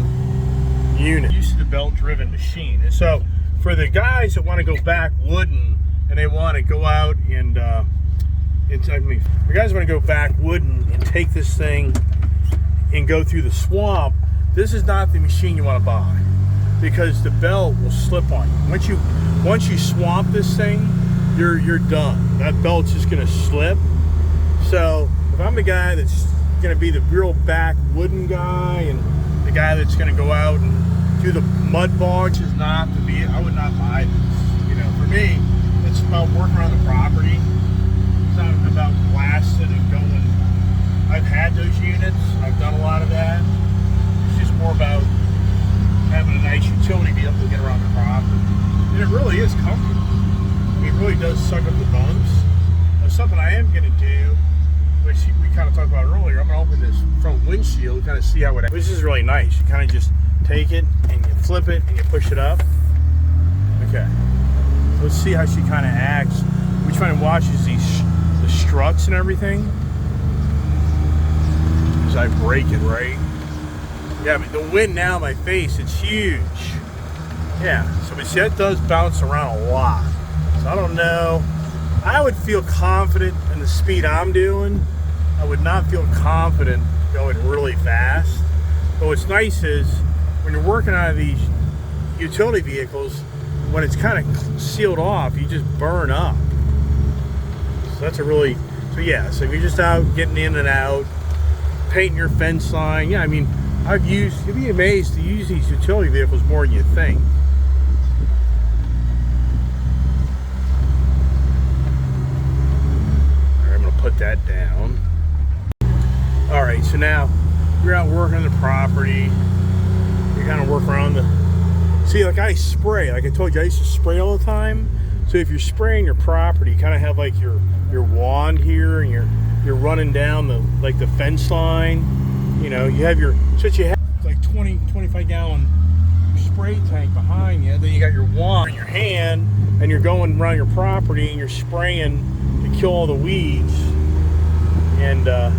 unit. I'm used to the belt-driven machine, and so for the guys that want to go back wooden and they want to go out and the guys want to go back wooden and take this thing and go through the swamp, this is not the machine you want to buy because the belt will slip on you. Once you swamp this thing, you're done. That belt's just gonna slip. So if I'm the guy that's gonna be the real back wooden guy and the guy that's gonna go out and do the mud bogs is not to be, I would not buy this. You know, for me, it's about working around the property. It's not about blasting and going. I've had those units. I've done a lot of that. It's just more about having a nice utility vehicle to get around the property. And it really is comfortable. I mean, it really does suck up the bumps. Now, something I am going to do, which we kind of talked about earlier, I'm going to open this front windshield, kind of see how it. This is really nice. You kind of just take it and you flip it and you push it up. Okay. So let's see how she kind of acts. We try and watches the struts and everything. As I break it, right? Yeah, but the wind now in my face, it's huge. Yeah, so but see, that does bounce around a lot. So I don't know. I would feel confident in the speed I'm doing. I would not feel confident going really fast. But what's nice is when you're working on these utility vehicles, when it's kind of sealed off, you just burn up. So that's a really, so yeah, so if you're just out getting in and out, painting your fence line. Yeah, I mean, you'd be amazed to use these utility vehicles more than you think. All right, I'm gonna put that down. All right, so now you're out working on the property. You kind of work around see, like I spray, like I told you, I used to spray all the time. So if you're spraying your property, you kind of have like your wand here, and you're running down the fence line. You know, you have you have like 25 gallon spray tank behind you. Then you got your wand in your hand, and you're going around your property and you're spraying to kill all the weeds. And yeah,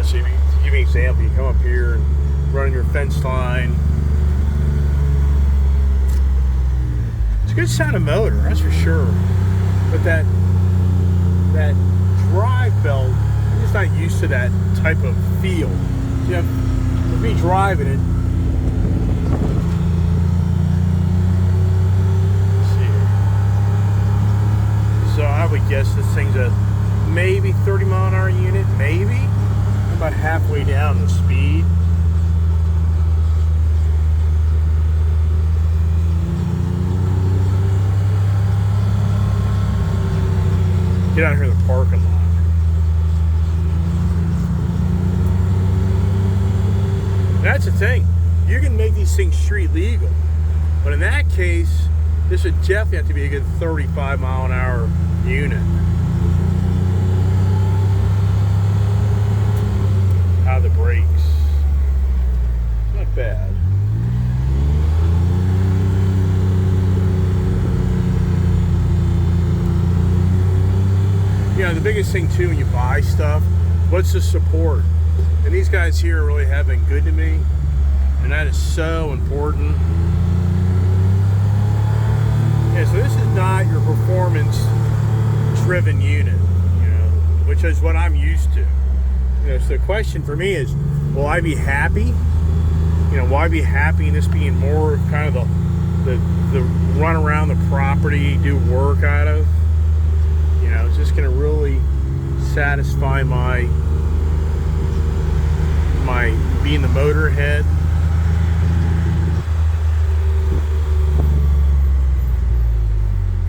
so to give you an example, you come up here and run your fence line. It's a good sound of motor, that's for sure. But that drive belt, I'm just not used to that type of feel. You know, with me driving it, let's see here. So I would guess this thing's a maybe 30 mile an hour unit, maybe. I'm about halfway down the speed. Get out here in the parking lot. That's the thing. You can make these things street legal. But in that case, this would definitely have to be a good 35 mile an hour unit. How the brakes. Not bad. You know, the biggest thing too when you buy stuff, what's the support? And these guys here really have been good to me, and that is so important. Yeah, so this is not your performance driven unit, you know, which is what I'm used to. You know, so the question for me is, will I be happy? You know, will I be happy in this being more kind of the run around the property, do work out of? You know, it's just going to really satisfy my being the motor head.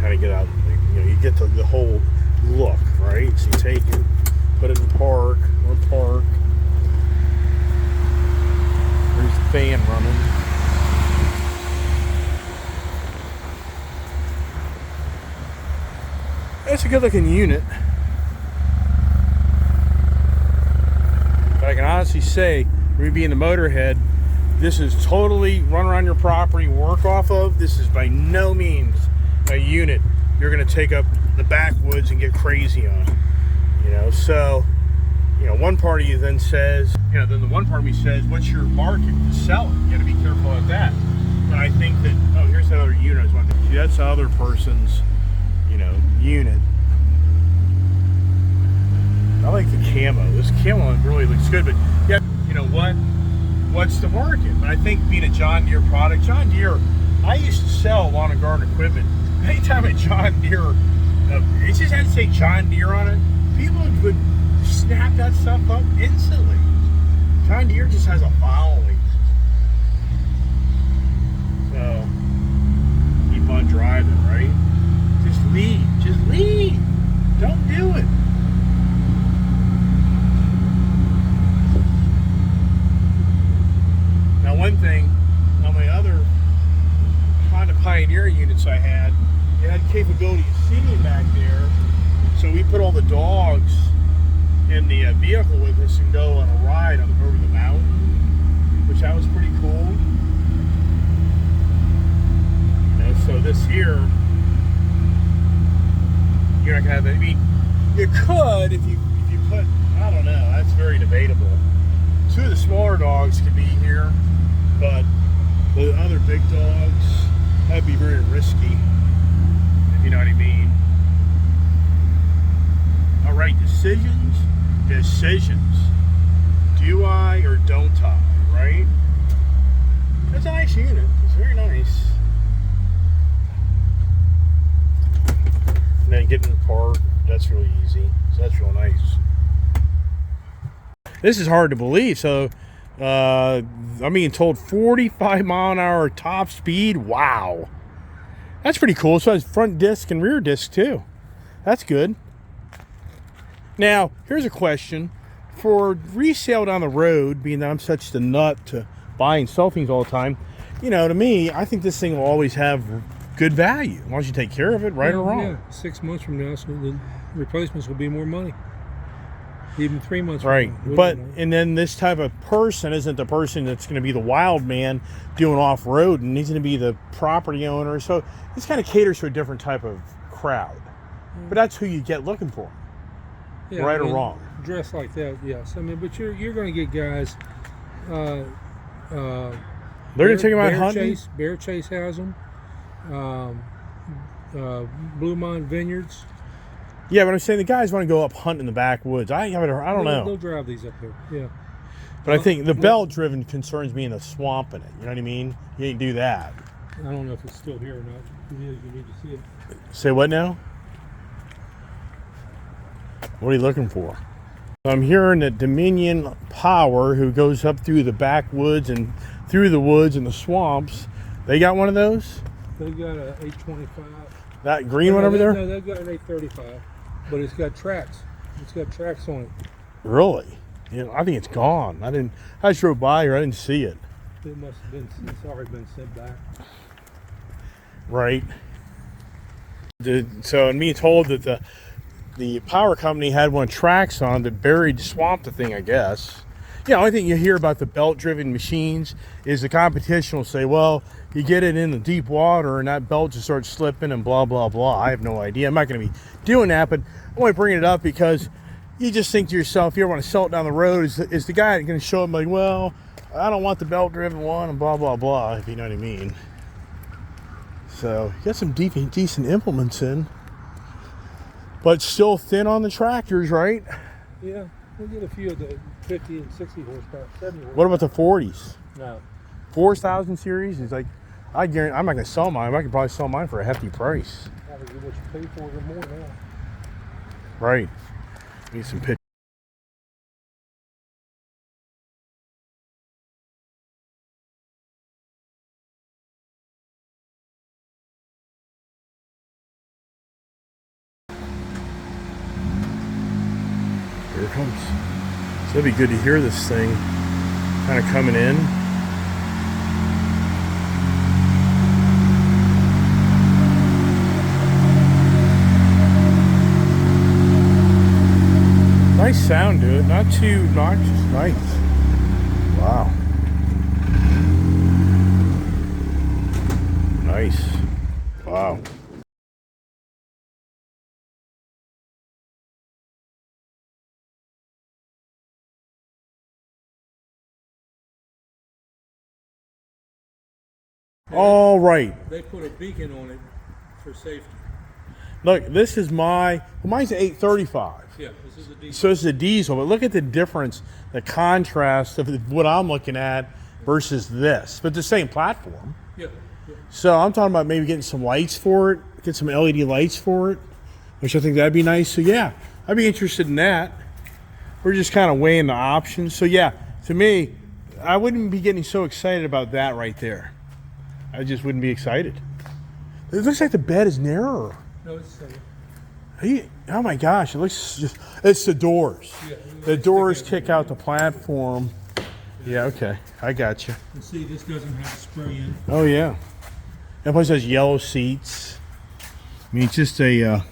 Kind of get out, you know, you get the whole look, right? So you take it, put it in park, or park. There's the fan running. a good looking unit. But I can honestly say, me being the motorhead, this is totally run around your property, work off of. This is by no means a unit you're going to take up the backwoods and get crazy on. You know, so, you know, one part of you then says, you know, then the one part of me says, what's your market to sell it? You got to be careful of that. But I think that, oh, here's that other unit. See, that's the other person's, you know, unit. I like the camo. This camo really looks good, but yeah, you know what? What's the market? And I think being a John Deere product, John Deere, I used to sell lawn and garden equipment. Anytime a John Deere, it just had to say John Deere on it, people would snap that stuff up instantly. John Deere just has a following. So, keep on driving, right? Just leave. Just leave. Don't do it. Now, one thing, on my other Honda Pioneer units I had, it had capability of seating back there. So we put all the dogs in the vehicle with us and go on a ride over the mountain, which that was pretty cool. You know, so this here, you're not gonna have that. I mean, you could if you put, I don't know, that's very debatable. Two of the smaller dogs could be here, but the other big dogs, that'd be very risky, if you know what I mean. All right, decisions. Do I or don't I, right? That's a nice unit. It's very nice. And then getting the part, that's really easy. So that's real nice. This is hard to believe. So, I'm being told 45 mile an hour top speed. Wow. That's pretty cool. So it has front disc and rear disc too. That's good. Now, here's a question. For resale down the road, being that I'm such the nut to buy and sell things all the time, you know, to me, I think this thing will always have good value. As long as you take care of it, right or wrong. Yeah, 6 months from now, so the replacements will be more money. Even 3 months from right. now. But, and then this type of person isn't the person that's going to be the wild man doing off-road, and he's going to be the property owner. So this kind of caters to a different type of crowd. But that's who you get looking for. Yeah, right or wrong. Dressed like that, yes. I mean, but you're going to get guys. They're going to take them out hunting. Bear Chase has them. Blue Mine Vineyards. Yeah, but I'm saying the guys want to go up hunting in the backwoods. I don't know. They'll drive these up here. Yeah. But I think the bell-driven concerns me in the swamp in it. You know what I mean? You ain't do that. I don't know if it's still here or not. You need to see it. Say what now? What are you looking for? I'm hearing that Dominion Power, who goes up through the backwoods and through the woods and the swamps, they got one of those? They got a 825. That green one over there? No, they've got an 835, but it's got tracks. It's got tracks on it. Really? You know, I think it's gone. I just drove by here. I didn't see it. It must have been. It's already been sent back. Right. So, and me told that the power company had one of tracks on that buried, swamped the thing, I guess. Yeah, the only thing you hear about the belt-driven machines is the competition will say, well, you get it in the deep water and that belt just starts slipping and blah, blah, blah. I have no idea. I'm not going to be doing that, but I'm only bringing it up because you just think to yourself, if you ever want to sell it down the road, is the guy going to show up like, well, I don't want the belt-driven one and blah, blah, blah, if you know what I mean. So, you got some decent implements in. But still thin on the tractors, right? Yeah, we'll get a few of the 50 and 60 horsepower, 70 horsepower. What about the 40s? No. 4,000 series is like, I guarantee I'm not going to sell mine. I could probably sell mine for a hefty price. Probably get what you pay for it or more now. Right. Need some pictures. Here it comes. So it'd be good to hear this thing kind of coming in. Nice sound to it. Not too obnoxious. Nice. Wow. Nice. Wow. All right. They put a beacon on it for safety. Look, this is mine's an 835. Yeah, this is a diesel. So it's a diesel, but look at the difference, the contrast of what I'm looking at versus this. But the same platform. Yeah. So I'm talking about maybe getting some lights for it, get some LED lights for it, which I think that'd be nice. So yeah, I'd be interested in that. We're just kind of weighing the options. So yeah, to me, I wouldn't be getting so excited about that right there. I just wouldn't be excited. It looks like the bed is narrower. No, it's Oh my gosh, it looks just, it's the doors. Yeah, the doors kick out the platform. Yeah, okay, I got you. And see, this doesn't have a spray in. Oh yeah. That place has yellow seats. I mean, it's just a,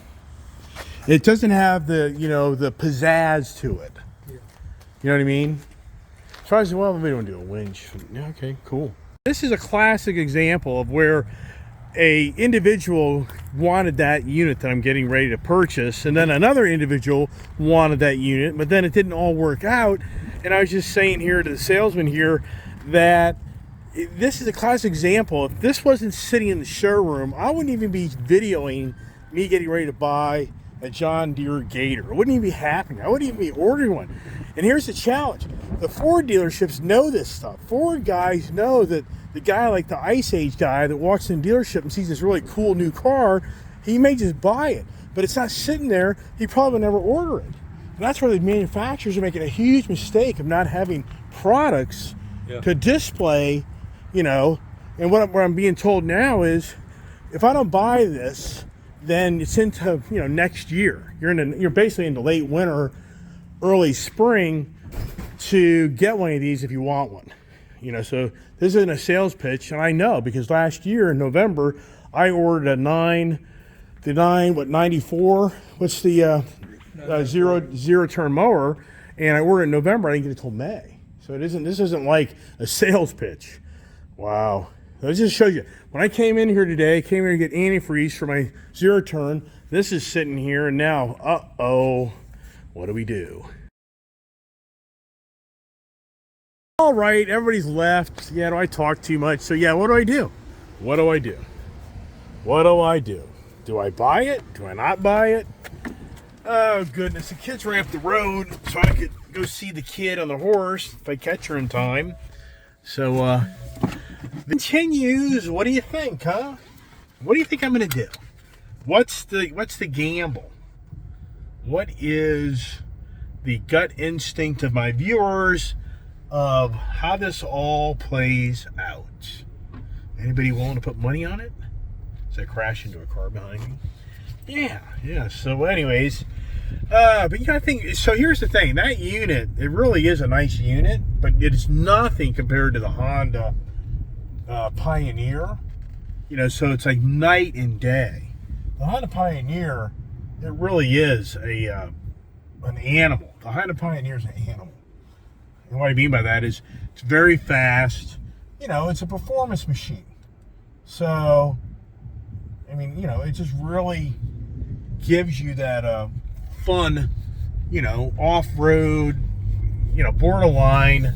it doesn't have the, the pizzazz to it. Yeah. You know what I mean? So I said, well, maybe we don't do a winch. Yeah, okay, cool. This is a classic example of where a individual wanted that unit that I'm getting ready to purchase, and then another individual wanted that unit, but then it didn't all work out. And I was just saying here to the salesman here that this is a classic example. If this wasn't sitting in the showroom, I wouldn't even be videoing me getting ready to buy a John Deere Gator. It wouldn't even be happening. I wouldn't even be ordering one. And here's the challenge. The Ford dealerships know this stuff. Ford guys know that the guy like the Ice Age guy that walks in the dealership and sees this really cool new car, he may just buy it. But it's not sitting there. He probably will never order it. And that's where the manufacturers are making a huge mistake of not having products to display, And what I'm being told now is, if I don't buy this, then it's into next year. You're basically into late winter, early spring to get one of these if you want one. So this isn't a sales pitch, and I know because last year in November I ordered a 94. What's the zero turn mower, and I ordered it in November. I didn't get it till May. So this isn't like a sales pitch. Wow. That just shows you. When I came in here today, came here to get antifreeze for my zero turn. This is sitting here, and now, what do we do? All right, everybody's left. Yeah, do I talk too much? So yeah, what do I do? What do I do? What do I do? Do I buy it? Do I not buy it? Oh goodness, the kids ran up the road so I could go see the kid on the horse if I catch her in time. So continues. What do you think, huh? What do you think I'm gonna do? What's the gamble? What is the gut instinct of my viewers of how this all plays out? Anybody willing to put money on it? Does I crash into a car behind me? Yeah. So anyways, but I think, so here's the thing. That unit, it really is a nice unit, but it is nothing compared to the Honda Pioneer. So it's like night and day. The Honda Pioneer, it really is an animal. The Honda Pioneer is an animal. And what I mean by that is it's very fast. It's a performance machine. So, it just really gives you that fun, off-road, borderline,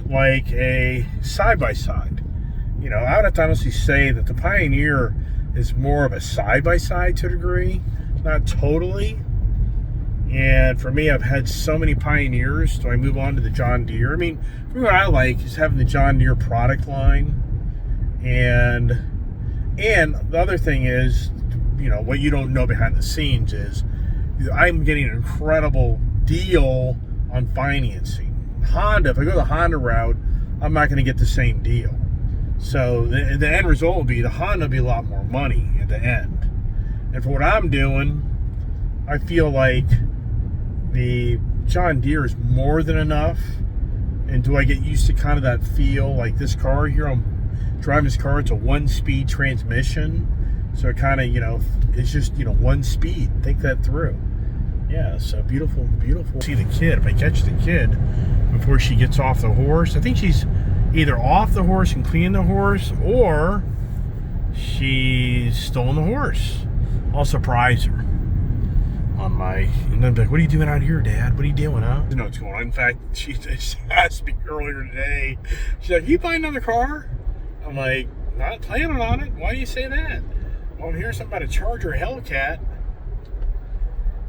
like a side-by-side. I would have to honestly say that the Pioneer is more of a side-by-side to a degree, not totally. And for me, I've had so many Pioneers, so I move on to the John Deere. For me, what I like is having the John Deere product line. And the other thing is, what you don't know behind the scenes is I'm getting an incredible deal on financing. Honda, if I go the Honda route, I'm not going to get the same deal. So the end result will be the Honda will be a lot more money at the end. And for what I'm doing, I feel like the John Deere is more than enough. And do I get used to kind of that feel? Like this car here, I'm driving this car, it's a 1-speed transmission. So it kind of, it's just, 1 speed. Think that through. Yeah, so beautiful, beautiful. See the kid. If I catch the kid before she gets off the horse, I think she's either off the horse and cleaning the horse, or she's stolen the horse. I'll surprise her on my, and then be like, what are you doing out here, Dad? What are you doing, huh? You know what's going on. In fact, she just asked me earlier today. She's like, you buying another car? I'm like, not planning on it. Why do you say that? Well, I'm hearing something about a Charger Hellcat.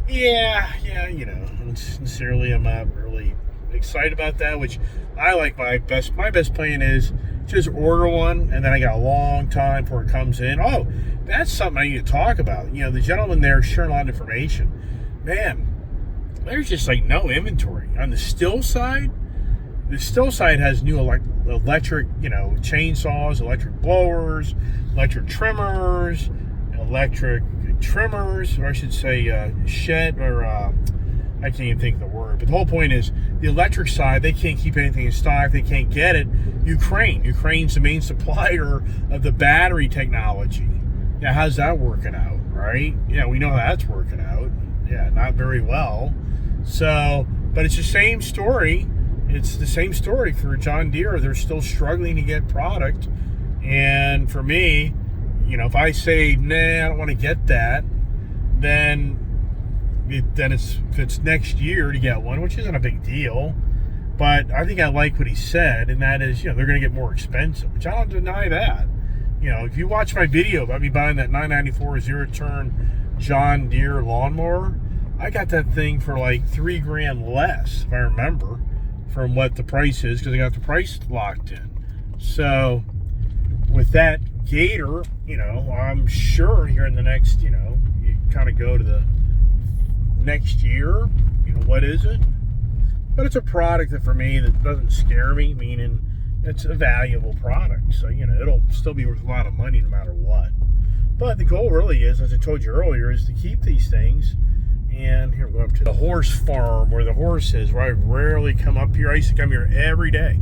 Yeah, you know, sincerely, I'm not really excited about that, which I like. My best plan is just order one, and then I got a long time before it comes in. Oh, that's something I need to talk about. You know, the gentleman there sharing a lot of information. Man, there's just like no inventory. On the still side has new electric, you know, chainsaws, electric blowers, electric trimmers, or I should say shed, or I can't even think of the word. But the whole point is, the electric side, they can't keep anything in stock. They can't get it. Ukraine's the main supplier of the battery technology. Yeah, how's that working out, right? Yeah, we know how that's working out. Yeah, not very well. So, but it's the same story. It's the same story for John Deere. They're still struggling to get product. And for me, you know, if I say, nah, I don't want to get that, then it's next year to get one, which isn't a big deal. But I think I like what he said, and that is, you know, they're going to get more expensive, which I don't deny that. You know, if you watch my video about me buying that 994 zero-turn John Deere lawnmower, I got that thing for like $3,000 less, if I remember, from what the price is, because I got the price locked in. So with that Gator, you know, I'm sure here in the next, you know, you kind of go to the next year, you know, what is it? But it's a product that for me that doesn't scare me, meaning it's a valuable product. So, you know, it'll still be worth a lot of money no matter what. But the goal really is, as I told you earlier, is to keep these things. And here we go up to the horse farm where the horse is, where I rarely come up here. I used to come here every day.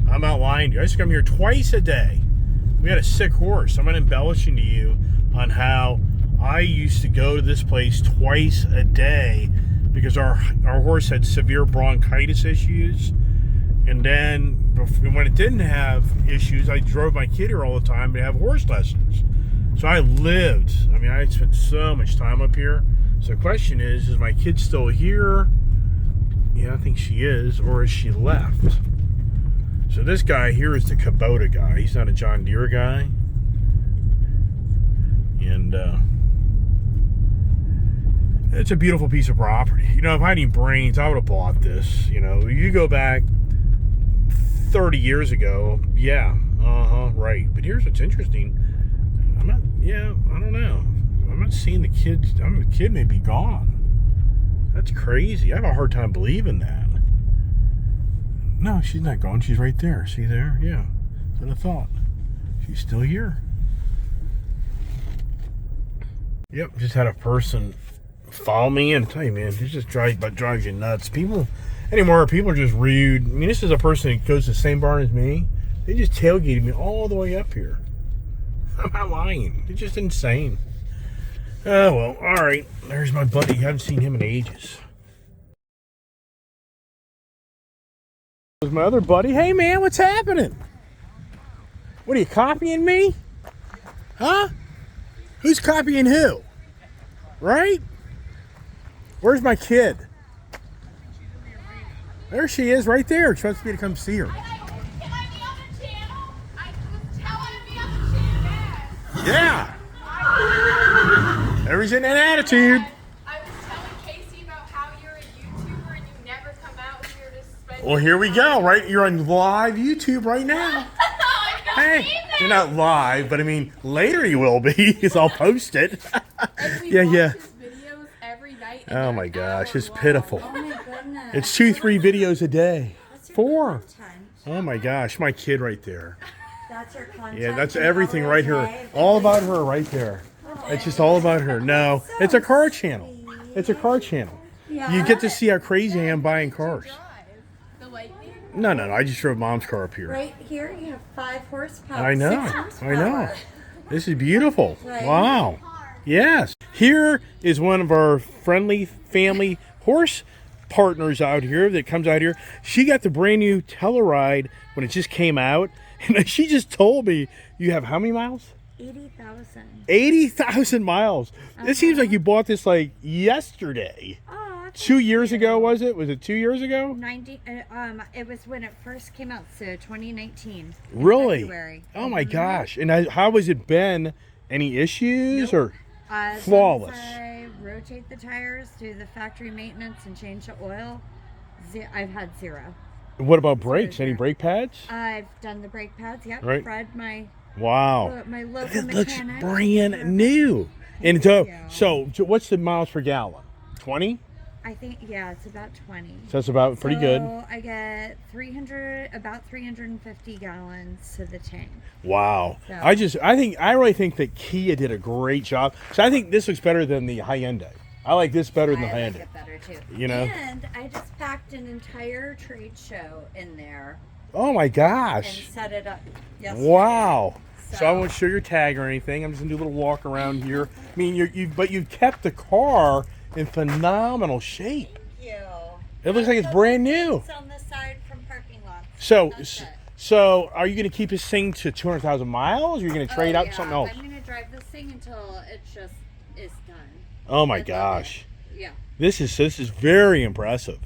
I'm not lying to you. I used to come here twice a day. We had a sick horse. I'm not embellishing to you on how I used to go to this place twice a day because our horse had severe bronchitis issues. And then when it didn't have issues, I drove my kid here all the time to have horse lessons. So I spent so much time up here. So the question is my kid still here? Yeah, I think she is. Or has she left? So this guy here is the Kubota guy. He's not a John Deere guy. And it's a beautiful piece of property. You know, if I had any brains, I would have bought this. You know, you go back 30 years ago, yeah, right. But here's what's interesting. I don't know. I'm not seeing the kids. The kid may be gone. That's crazy. I have a hard time believing that. No, she's not gone. She's right there. See there? Yeah. That's what I thought. She's still here. Yep. Just had a person follow me and tell you, man, it just drives you nuts. People are just rude. I mean, this is a person that goes to the same barn as me. They just tailgated me all the way up here. I'm not lying. It's just insane. Oh, well, all right. There's my buddy. I haven't seen him in ages. There's my other buddy. Hey, man, what's happening? What, are you copying me? Huh? Who's copying who? Right? Where's my kid? There she is, right there. She wants me to come see her. Can I be on the channel? I was telling to be on the channel. Yeah. Everybody's in that attitude. I was telling Casey about how you're a YouTuber and you never come out here to spend. Well, here we go, right? You're on live YouTube right now. Hey, you're not live, but I mean, later you will be, because I'll post it. Yeah. His videos every night. Oh my gosh, it's pitiful. Oh my goodness. It's 2-3 videos a day. That's your 4. content. Oh my gosh, my kid right there. That's your content. Yeah, that's and everything all right your here. life. All about her right there. It's just all about her. No, So it's a car channel. sweet. It's a car channel. Yeah. You get to see how crazy I am buying cars. The Lightning. No, I just drove Mom's car up here. Right here, you have 5 horsepower. I know. 6 horsepower. This is beautiful. Right. Wow. Yes. Here is one of our friendly family horse partners out here that comes out here. She got the brand new Telluride when it just came out. And she just told me, you have how many miles? 80,000. 80,000 miles. It seems like you bought this like yesterday. Oh, 2 years ago, was it? Was it 2 years ago? 90. It was when it first came out, so 2019. Really? February. Oh my gosh. And how has it been? Any issues or As flawless? long as I rotate the tires, do the factory maintenance, and change the oil, I've had zero. What about brakes? Any brake pads? I've done the brake pads. Yep. Right. Fred, my Wow. my local It looks mechanic. brand new. And so what's the miles per gallon? 20? I think it's about 20. So that's about pretty good. So I get about 350 gallons to the tank. Wow. So. I really think that Kia did a great job. So I think this looks better than the Hyundai. I like this better than the I Hyundai. like it better too. You know? And I just packed an entire trade show in there Oh my and gosh. set it up yesterday. Wow. So I So- won't show your tag or anything. I'm just gonna do a little walk around here. I mean, you've kept the car in phenomenal shape. Thank you. It looks like it's brand new. It's on the side from parking lots. So, That's it. so are you going to keep this thing to 200,000 miles? Or are you going to trade out something else? I'm going to drive this thing until it just is done. Oh my I love gosh, it. Yeah. this is very impressive,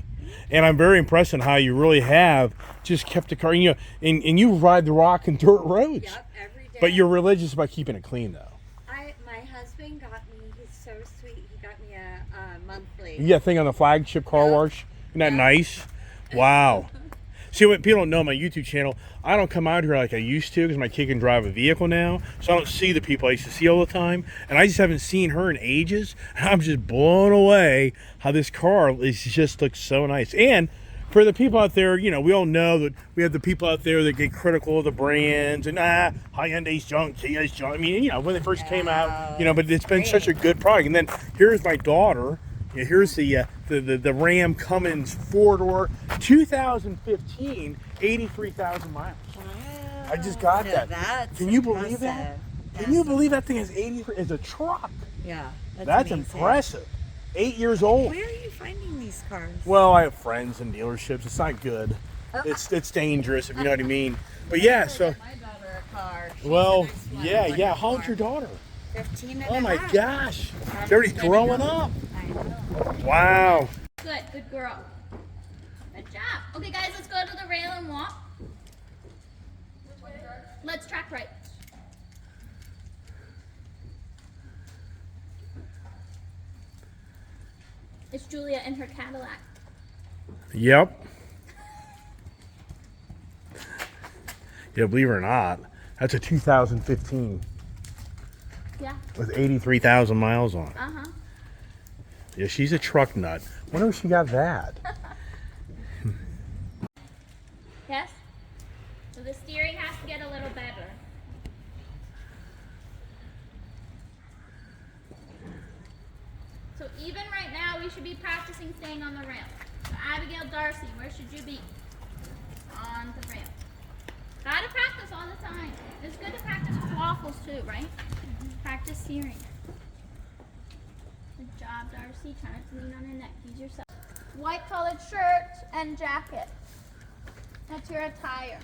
and I'm very impressed in how you really have just kept the car. You know, and you ride the rock and dirt roads. Yep, every day. But you're religious about keeping it clean, though. My husband got me, he's so sweet, he got me a monthly. You got a thing on the flagship car wash. Isn't that nice? Wow. See, what people don't know on my YouTube channel, I don't come out here like I used to because my kid can drive a vehicle now. So I don't see the people I used to see all the time. And I just haven't seen her in ages. I'm just blown away how this car just looks so nice. And for the people out there, you know, we all know that we have the people out there that get critical of the brands and Hyundai's junk, Kia's junk. I mean, you know, when they first came out, you know, but it's been such a good product. And then here's my daughter. Yeah, here's the Ram Cummins 4-door 2015, 83,000 miles. Wow. I just got So that. That's Can you believe that? impressive. Can you believe that thing has 83? It's a truck. Yeah. That's amazing. impressive. 8 years old. Where are you finding these cars? Well, I have friends in dealerships. It's not good. It's dangerous, if you know what I mean. But yeah, so My daughter a car. She's well, the next one yeah, I'm yeah. looking How old's for. your daughter? 15 and Oh a my half. gosh, they're already growing up. I know. Wow. Good girl. Good job. Okay, guys, let's go to the rail and walk. Let's track right. It's Julia in her Cadillac. Yep. Yeah, believe it or not, that's a 2015 Yeah. with 83,000 miles on it. Uh-huh. Yeah, she's a truck nut. Wonder if she got that. Yes? So the steering has to get a little better. So even right now, we should be practicing staying on the rail. So Abigail Darcy, where should you be? On the rail. Gotta practice all the time. It's good to practice with waffles too, right? Practice steering. Good job, Darcy. Try not to lean on her neck. Use yourself. White colored shirt and jacket. That's your attire.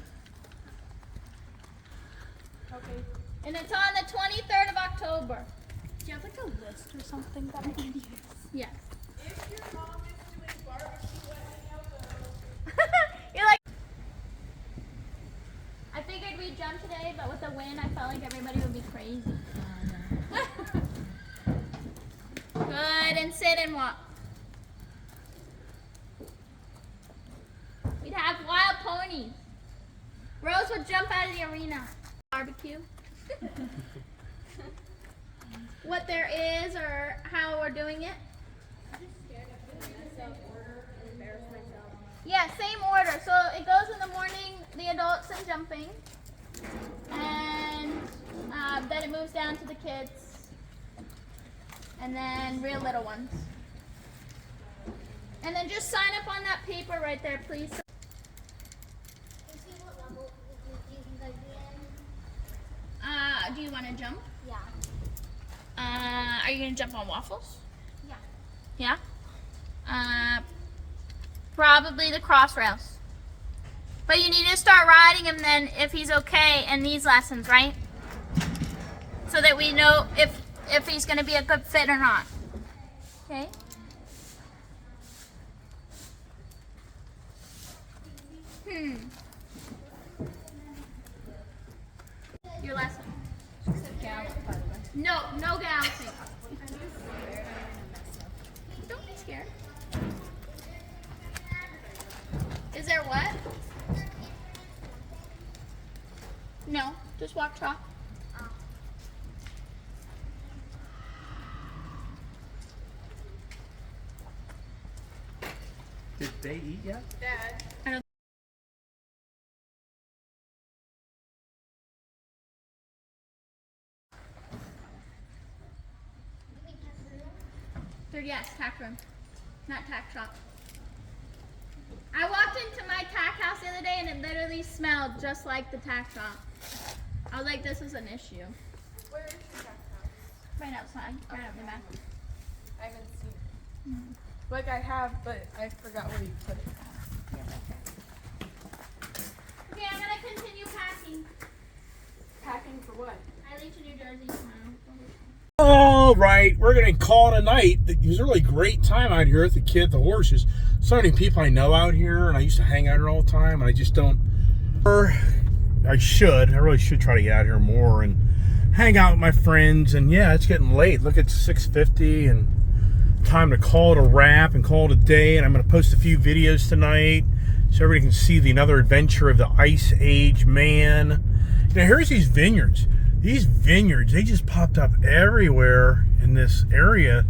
Okay. And it's on the 23rd of October. Do you have like a list or something that I can use? Yes. If your mom is doing barbecue, let me know though. You're like. I figured we'd jump today, but with the wind, I felt like everybody would be crazy. Good, and sit and walk. We'd have wild ponies. Rose would jump out of the arena. Barbecue. What there is or how we're doing it. Yeah, same order. So it goes in the morning, the adults and jumping. And then it moves down to the kids. And then real little ones. And then just sign up on that paper right there, please. Do you want to jump? Yeah. Are you gonna jump on waffles? Yeah. Yeah? Probably the cross rails. But you need to start riding him then if he's okay in these lessons, right? So that we know if he's gonna be a good fit or not. Okay? Your lesson. No galloping. Don't be scared. Is there what? No, just walk trot. Did they eat yet? Dad. I don't. Yes, tack room, not tack shop. I walked into my tack house the other day and it literally smelled just like the tack shop. I was like, this is an issue. Where is your tack house? Right outside, right out the back. I haven't seen it. Like I have, but I forgot where you put it. Okay, I'm gonna continue packing. Packing for what? I leave to New Jersey tomorrow. All right, we're gonna call it a night. It was a really great time out here with the kid, the horses. So many people I know out here, and I used to hang out here all the time, and I just don't. Or I really should try to get out here more and hang out with my friends. And yeah, it's getting late. Look, it's 6:50, and time to call it a wrap and call it a day. And I'm gonna post a few videos tonight so everybody can see another adventure of the Ice Age man. Now here's these vineyards. These vineyards, they just popped up everywhere in this area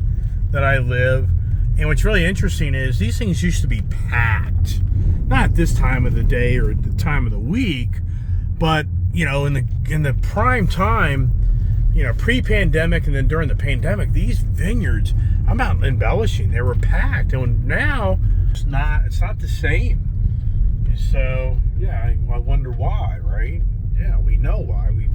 that I live. And what's really interesting is these things used to be packed. Not this time of the day or the time of the week, but you know, in the prime time, you know, pre-pandemic and then during the pandemic, these vineyards, I'm not embellishing, they were packed. And now it's not the same. So yeah, I wonder why, right? Yeah, we know why. We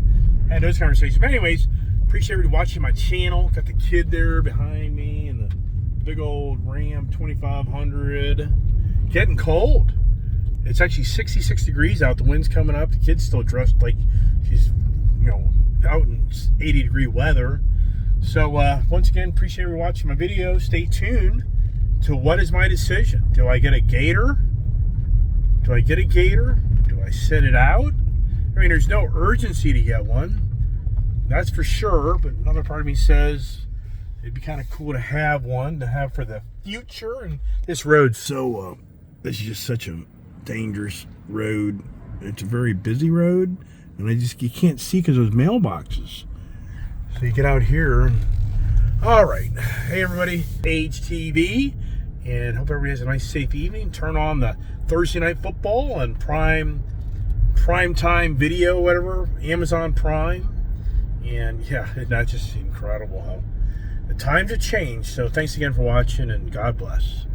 had those conversations. But anyways, appreciate everybody watching my channel. Got the kid there behind me and the big old Ram 2500. Getting cold. It's actually 66 degrees out. The wind's coming up. The kid's still dressed like she's, you know, out in 80-degree weather. So once again, appreciate everybody watching my video. Stay tuned to what is my decision. Do I get a Gator? Do I get a Gator? Do I sit it out? I mean, there's no urgency to get one, that's for sure, but another part of me says it'd be kind of cool to have one, to have for the future. And this road's so, this is just such a dangerous road. It's a very busy road, and you can't see because those mailboxes. So you get out here, and all right. Hey everybody, Age TV, and hope everybody has a nice, safe evening. Turn on the Thursday Night Football and Prime Time Video, whatever, Amazon Prime. And yeah, that's just incredible how the times have changed. So thanks again for watching, and God bless.